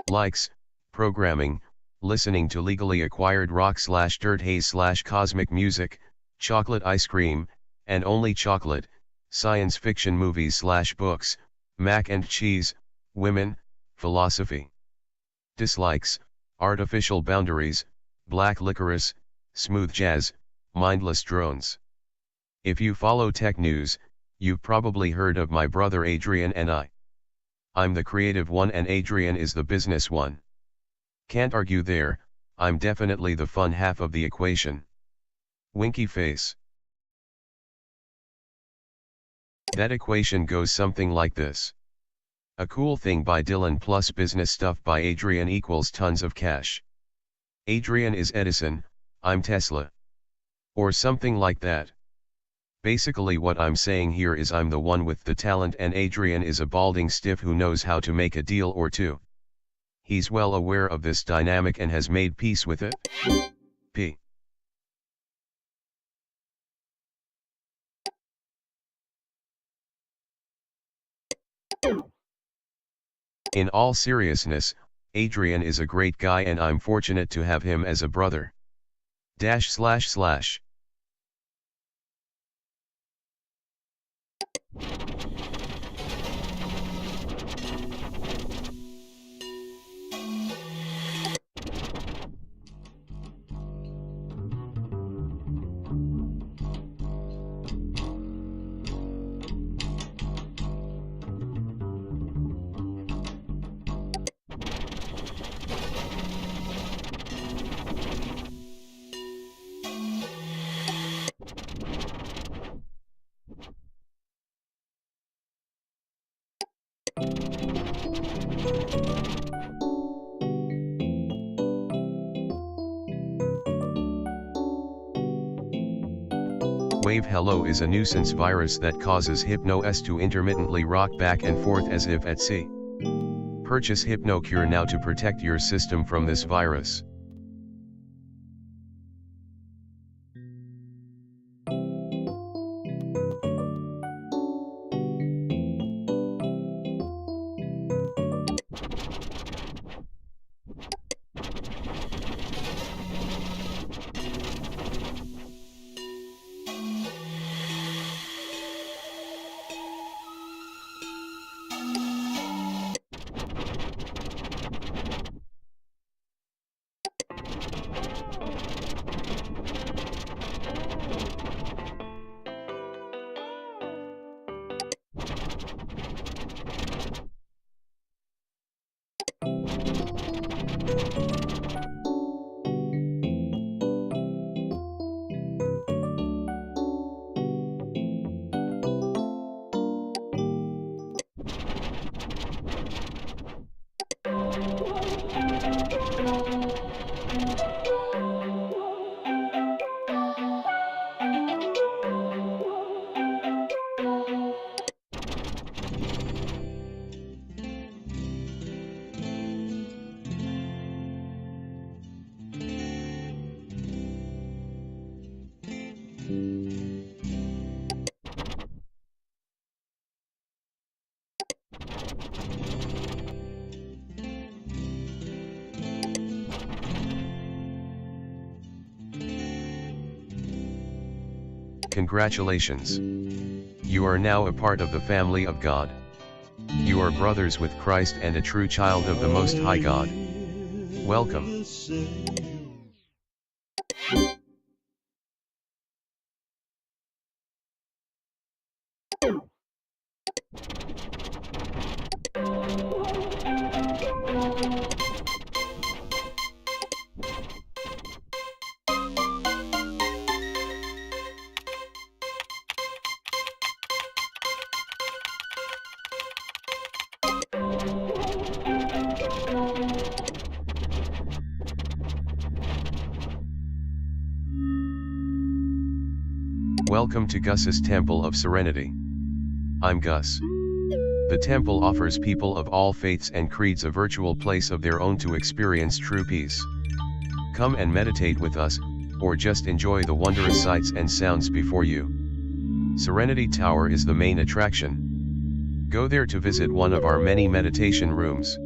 Likes, programming, listening to legally acquired rock/dirt haze/cosmic music, chocolate ice cream, and only chocolate, science fiction movies/books, mac and cheese, women, philosophy. Dislikes, artificial boundaries, black licorice, smooth jazz, mindless drones. If you follow tech news, you've probably heard of my brother Adrian and I. I'm the creative one and Adrian is the business one. Can't argue there, I'm definitely the fun half of the equation. Winky face. That equation goes something like this. A cool thing by Dylan plus business stuff by Adrian equals tons of cash. Adrian is Edison, I'm Tesla. Or something like that. Basically what I'm saying here is I'm the one with the talent and Adrian is a balding stiff who knows how to make a deal or two. He's well aware of this dynamic and has made peace with it. P. In all seriousness, Adrian is a great guy and I'm fortunate to have him as a brother. // Wave Hello is a nuisance virus that causes HypnoS to intermittently rock back and forth as if at sea. Purchase HypnoCure now to protect your system from this virus. Congratulations! You are now a part of the family of God. You are brothers with Christ and a true child of the Most High God. Welcome. Welcome to Gus's Temple of Serenity. I'm Gus. The temple offers people of all faiths and creeds a virtual place of their own to experience true peace. Come and meditate with us, or just enjoy the wondrous sights and sounds before you. Serenity Tower is the main attraction. Go there to visit one of our many meditation rooms.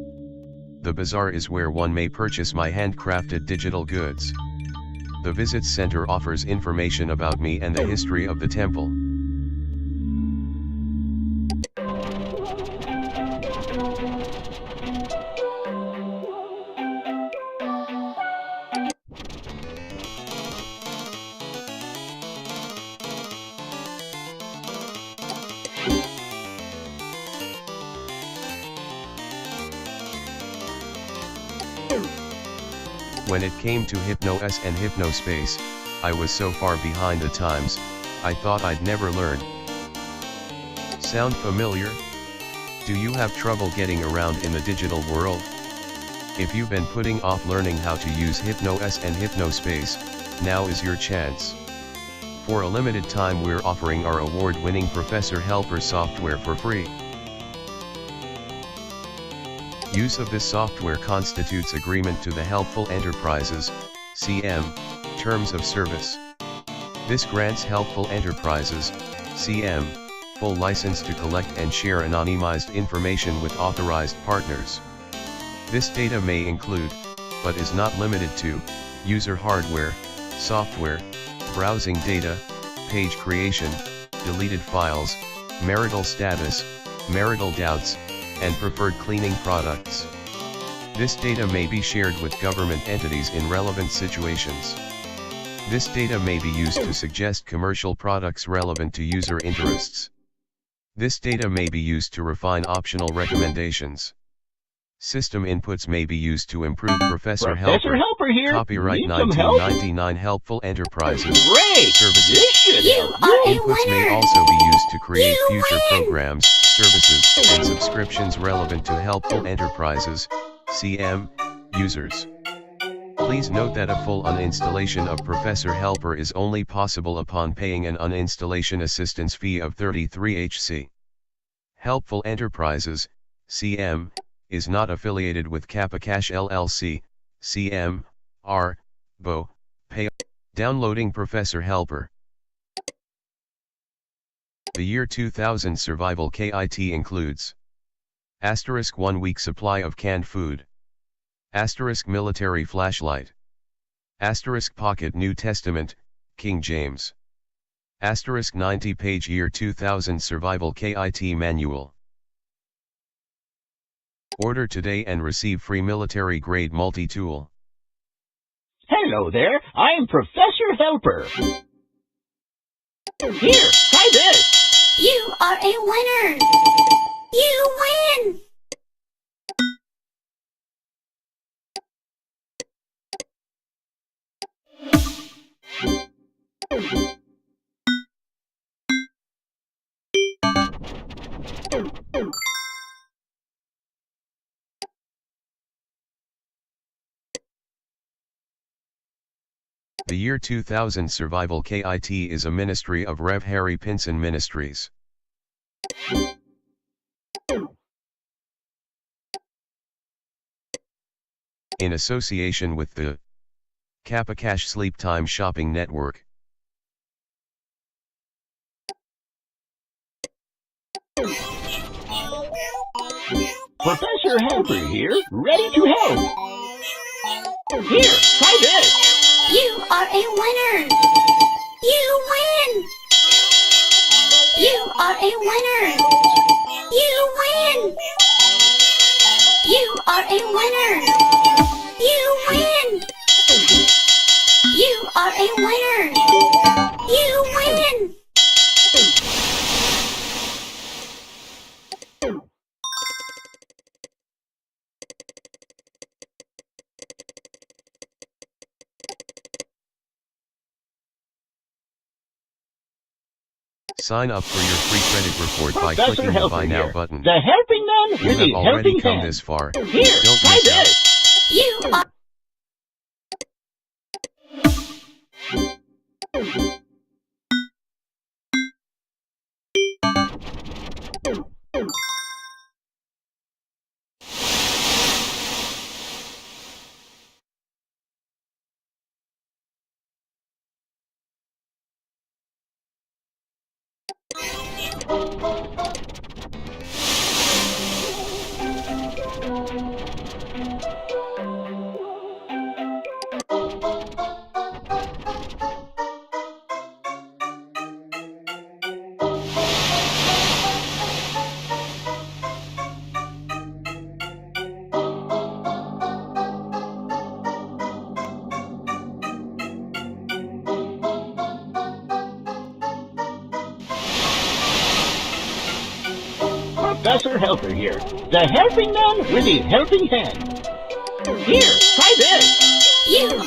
The bazaar is where one may purchase my handcrafted digital goods. The Visits Center offers information about me and the history of the temple. When it came to Hypnos and Hypnospace, I was so far behind the times, I thought I'd never learn. Sound familiar? Do you have trouble getting around in the digital world? If you've been putting off learning how to use Hypnos and Hypnospace, now is your chance. For a limited time we're offering our award-winning Professor Helper software for free. Use of this software constitutes agreement to the Helpful Enterprises, CM, Terms of Service. This grants Helpful Enterprises, CM, full license to collect and share anonymized information with authorized partners. This data may include, but is not limited to, user hardware, software, browsing data, page creation, deleted files, marital status, marital doubts, and preferred cleaning products. This data may be shared with government entities in relevant situations. This data may be used to suggest commercial products relevant to user interests. This data may be used to refine optional recommendations. System inputs may be used to improve Professor Helper here. Copyright Need some help? 1999 Helpful Enterprises Great! Services. This should help. Inputs may also be used to create future programs, services, and subscriptions relevant to Helpful Enterprises, CM, users. Please note that a full uninstallation of Professor Helper is only possible upon paying an uninstallation assistance fee of 33 HC. Helpful Enterprises, CM, is not affiliated with Kappa Cash LLC, CM, R, BO, Pay. Downloading Professor Helper. The year 2000 survival kit includes * 1 week supply of canned food, * military flashlight, * pocket New Testament, King James, * 90-page year 2000 survival kit manual. Order today and receive free military-grade multi-tool. Hello there, I'm Professor Helper. Here, try this. You are a winner! You win! The year 2000 Survival Kit is a ministry of Rev. Harry Pinson Ministries. In association with the Kappa Cash Sleep Time Shopping Network. Professor Helper here, ready to help. Here, try this. You are a winner! You win! You are a winner! You win! You are a winner! You win! You are a winner! You win! Sign up for your free credit report by Professor clicking the Helper Buy Now here, button. the helping man You with have the already helping come hand. this far. Here, Don't try miss out. this. You are Professor Helper here, the helping man with the helping hand. Here, try this. you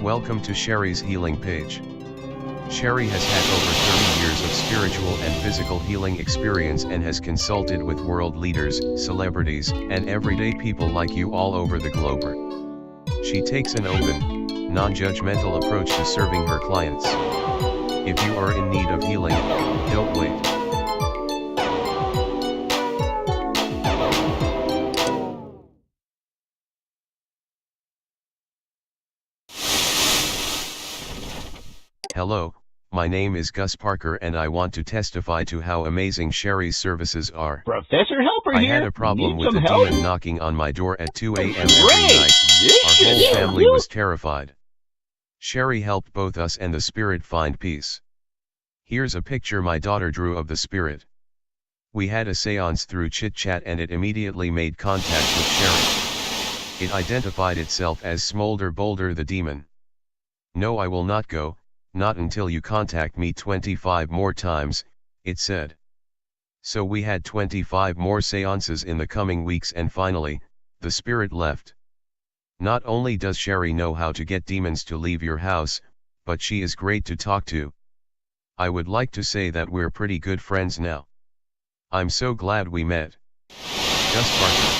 Welcome to Sherry's healing page. Sherry has had over 30 years of spiritual and physical healing experience and has consulted with world leaders, celebrities, and everyday people like you all over the globe. She takes an open, non-judgmental approach to serving her clients. If you are in need of healing, don't wait. Hello, my name is Gus Parker and I want to testify to how amazing Sherry's services are. Professor Helper I here. had a problem Need with a some help? demon knocking on my door at 2 a.m. every Great! night. This Our should whole help family you. was terrified. Sherry helped both us and the spirit find peace. Here's a picture my daughter drew of the spirit. We had a seance through chit-chat and it immediately made contact with Sherry. It identified itself as Smolder Boulder the demon. No, I will not go, not until you contact me 25 more times, it said. So we had 25 more seances in the coming weeks and finally, the spirit left. Not only does Sherry know how to get demons to leave your house, but she is great to talk to. I would like to say that we're pretty good friends now. I'm so glad we met. Gus Parker.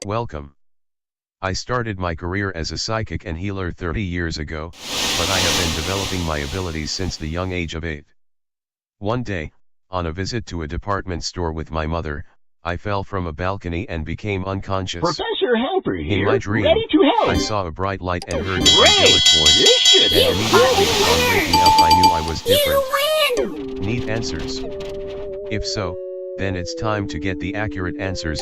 Welcome. I started my career as a psychic and healer 30 years ago, but I have been developing my abilities since the young age of 8. One day, on a visit to a department store with my mother, I fell from a balcony and became unconscious. Professor Helper here, In my dream, ready to help. I saw a bright light and heard an Great! angelic voice, This should and help immediately you. upon waking up I knew I was different. you win! Need answers? If so, then it's time to get the accurate answers.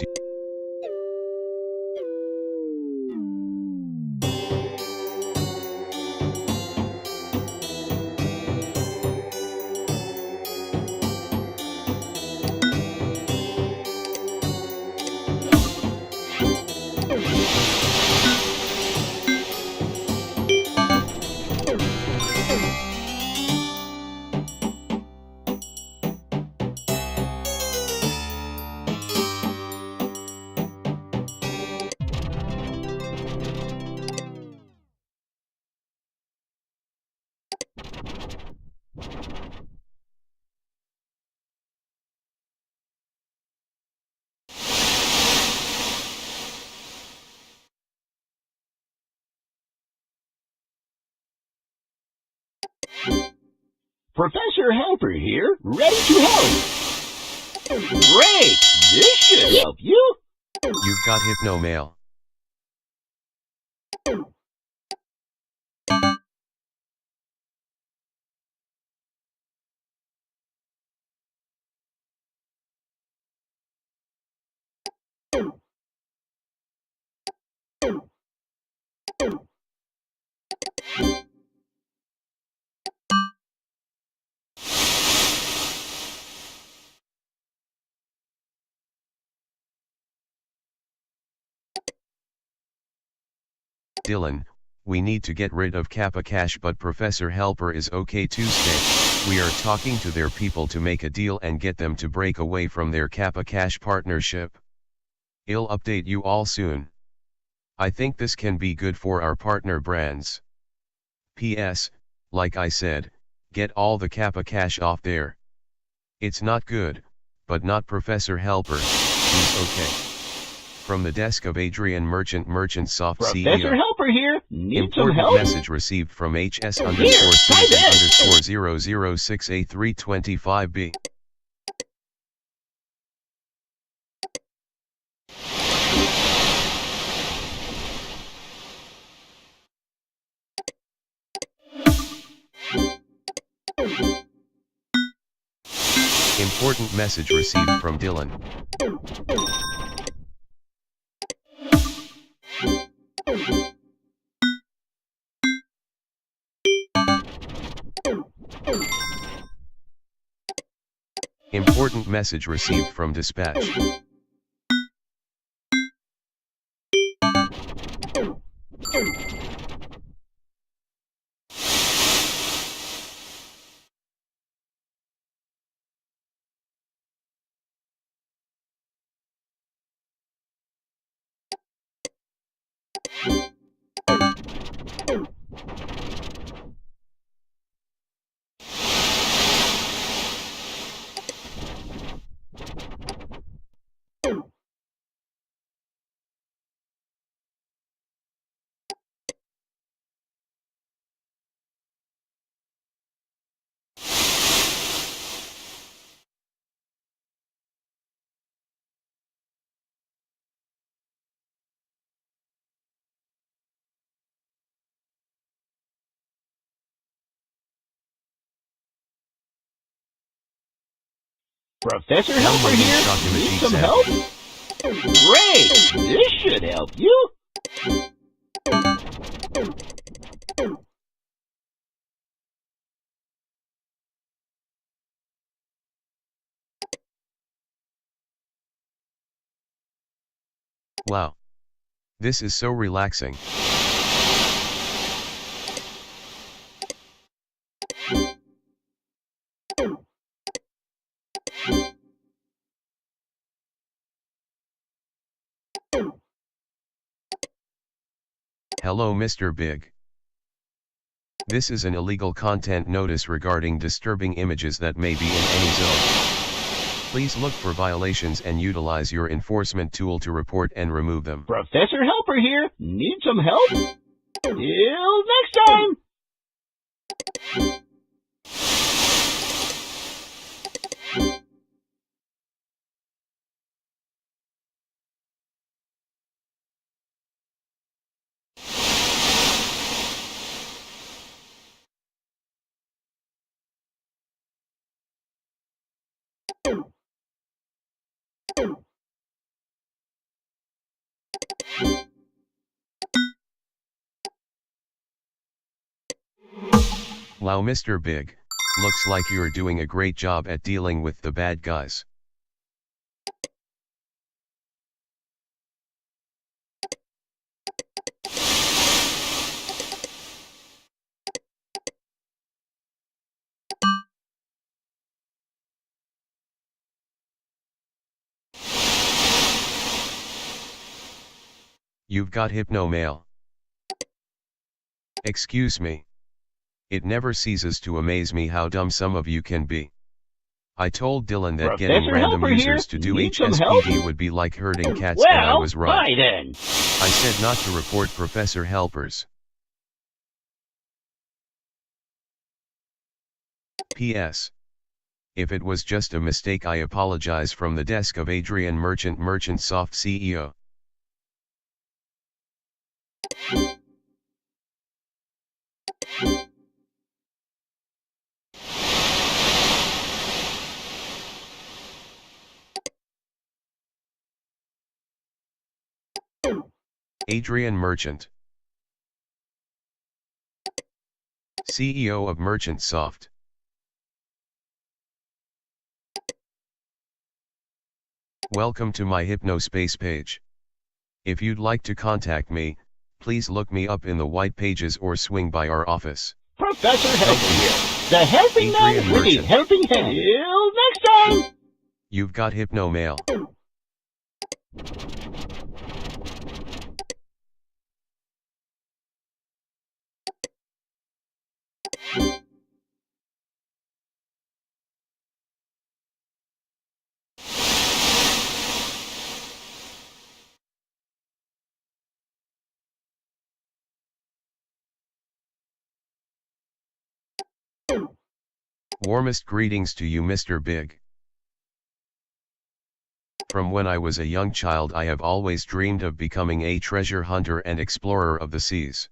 Professor Helper here, ready to help. Great! This should help you. You've got Hypnomail. Dylan, we need to get rid of Kappa Cash, but Professor Helper is okay to stay. We are talking to their people to make a deal and get them to break away from their Kappa Cash partnership. I'll update you all soon. I think this can be good for our partner brands. P.S. Like I said, get all the Kappa Cash off there. It's not good, but not Professor Helper, he's okay. From the desk of Adrian Merchant Soft CEO. Professor Helper here, need some Important help? message received from Here, HS_Susan_0068 325B. Important message received from Dylan. Important message received from dispatch. Professor Helper here, need some help? Great! This should help you. Wow. This is so relaxing. Hello Mr. Big. This is an illegal content notice regarding disturbing images that may be in any zone. Please look for violations and utilize your enforcement tool to report and remove them. Professor Helper here, need some help? Till next time! Wow Mr. Big, looks like you're doing a great job at dealing with the bad guys. You've got Hypnomail. Excuse me. It never ceases to amaze me how dumb some of you can be. I told Dylan that getting Professor random Helper users here, to do need some help? HSPD would be like herding cats, and I Well, was right. bye then. I said not to report Professor Helpers. P.S. If it was just a mistake, I apologize from the desk of Adrian Merchant Soft CEO. Adrian Merchant, CEO of Merchant Soft. Welcome to my Hypnospace page. If you'd like to contact me, please look me up in the white pages or swing by our office. Professor Helper here, the helping man Adrian with the Merchant. helping hand. Till next time! You've got Hypno Mail. Warmest greetings to you, Mr. Big. From when I was a young child, I have always dreamed of becoming a treasure hunter and explorer of the seas.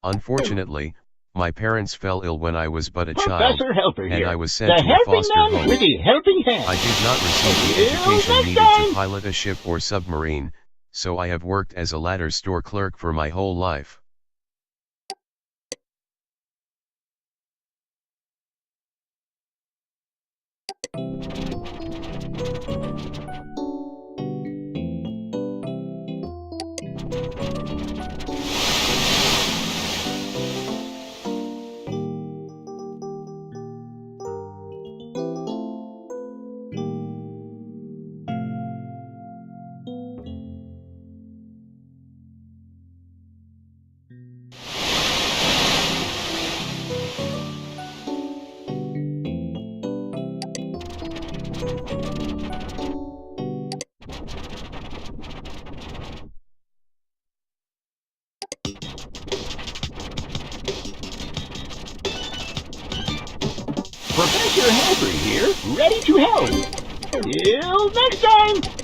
Unfortunately, my parents fell ill when I was but a child, Professor Helper and here, I was sent the to a helping foster man home. with the helping hand. I did not receive the Till education next needed time! to pilot a ship or submarine, so I have worked as a ladder store clerk for my whole life. Professor Helper here, ready to help. Till next time!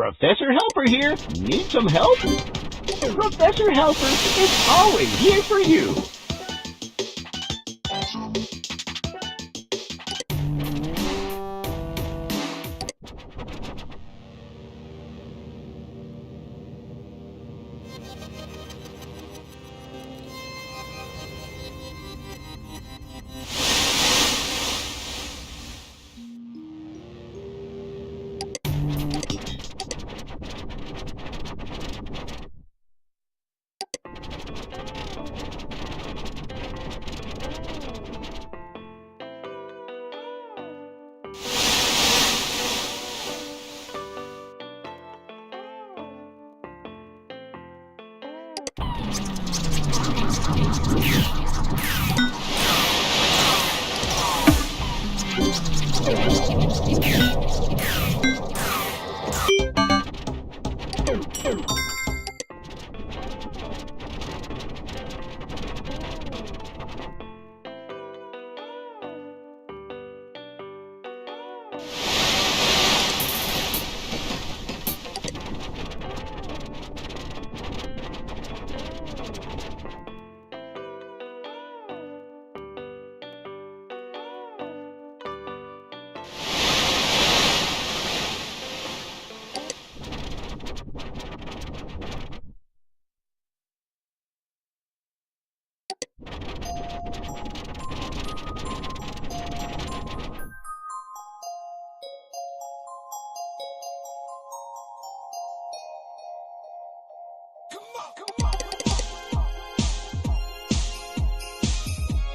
Professor Helper here, need some help? Professor Helper is always here for you.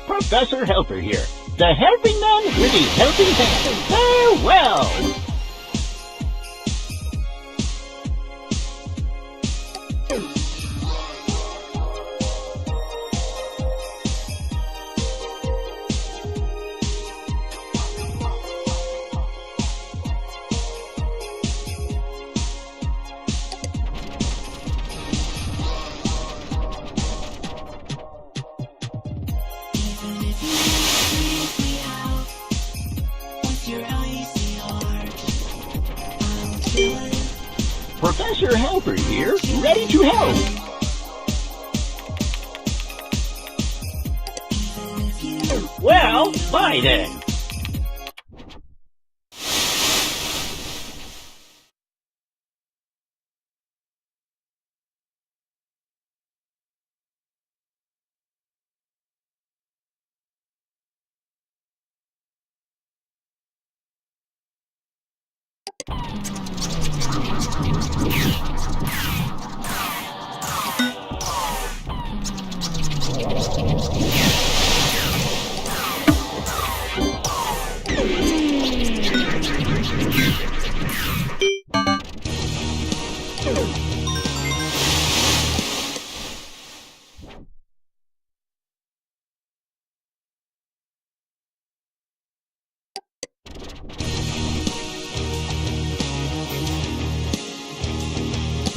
Professor Helper here, the helping man with the helping hand. Farewell! Professor Helper here, ready to help. Well, bye then.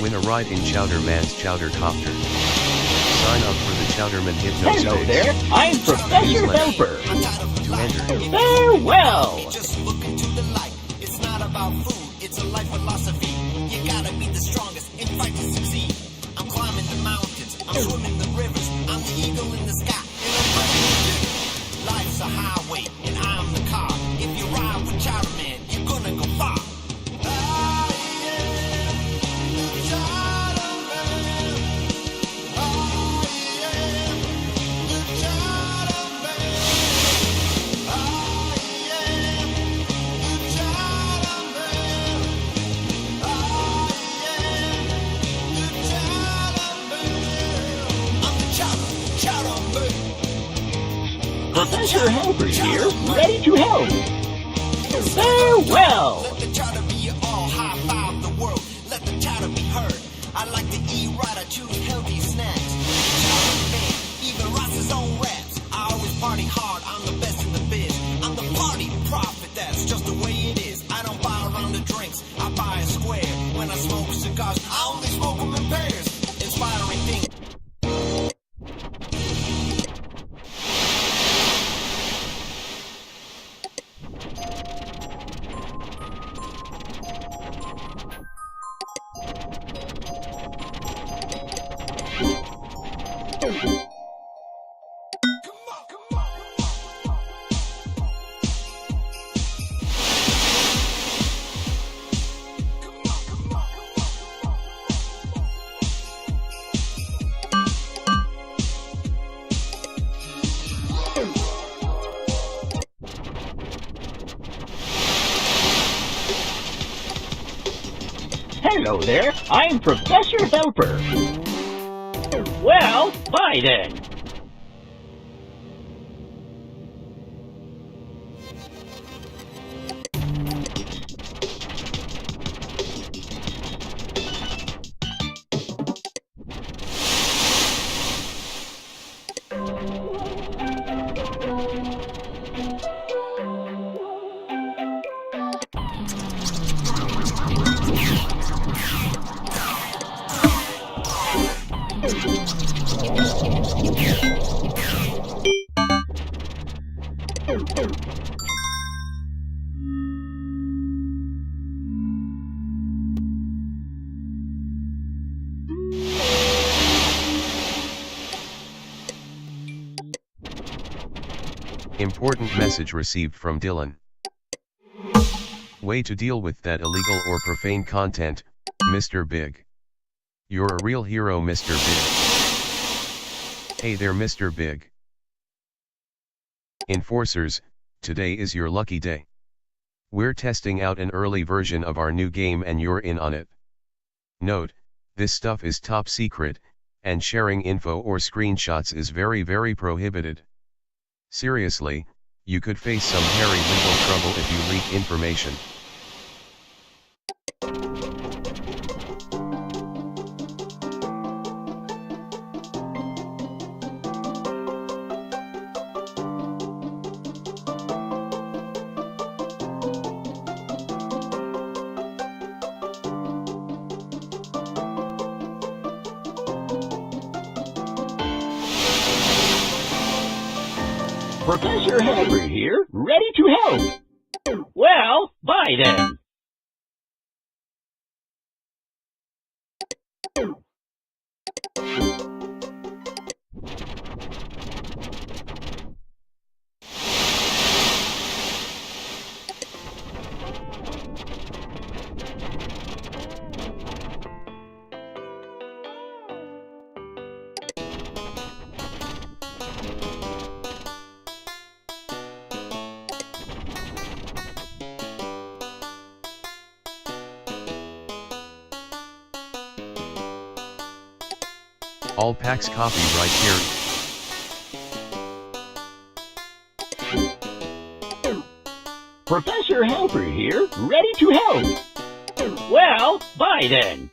Win a ride in Chowderman's Chowdercopter. Sign up for the Chowderman Hypnospace. Hello there, I'm Professor Helper. To enter, Farewell! Just look into the light. It's not about food, it's a life philosophy. You gotta be the strongest and fight to succeed. I'm climbing the mountains, I'm swimming the rivers, I'm the eagle in the sky, and I'm ready to do. Life's a highway, and I'm the car. If you ride with Chowderman, you're gonna go far. Professor Helper here, ready to help. Farewell! Let the chatter be your all, high five the world. Let the chatter be heard. I like to eat right, I choose healthy snacks. Chatter man, even writes his own raps. I always party hard, I'm the best in the biz. I'm the party prophet, that's just the way it is. I don't buy around the drinks, I buy a square. When I smoke cigars, I only smoke them in pairs. Inspiring things. Hello there, I'm Professor Helper. Well, bye then. Important message received from Dylan. Way to deal with that illegal or profane content, Mr. Big. You're a real hero, Mr. Big. Hey there, Mr. Big. Enforcers, today is your lucky day. We're testing out an early version of our new game and you're in on it. Note, this stuff is top secret, and sharing info or screenshots is very prohibited. Seriously, you could face some hairy legal trouble if you leak information. Professor Helper here, ready to help. Well, bye then. All packs copy right here. Professor Helper here, ready to help. Well, bye then.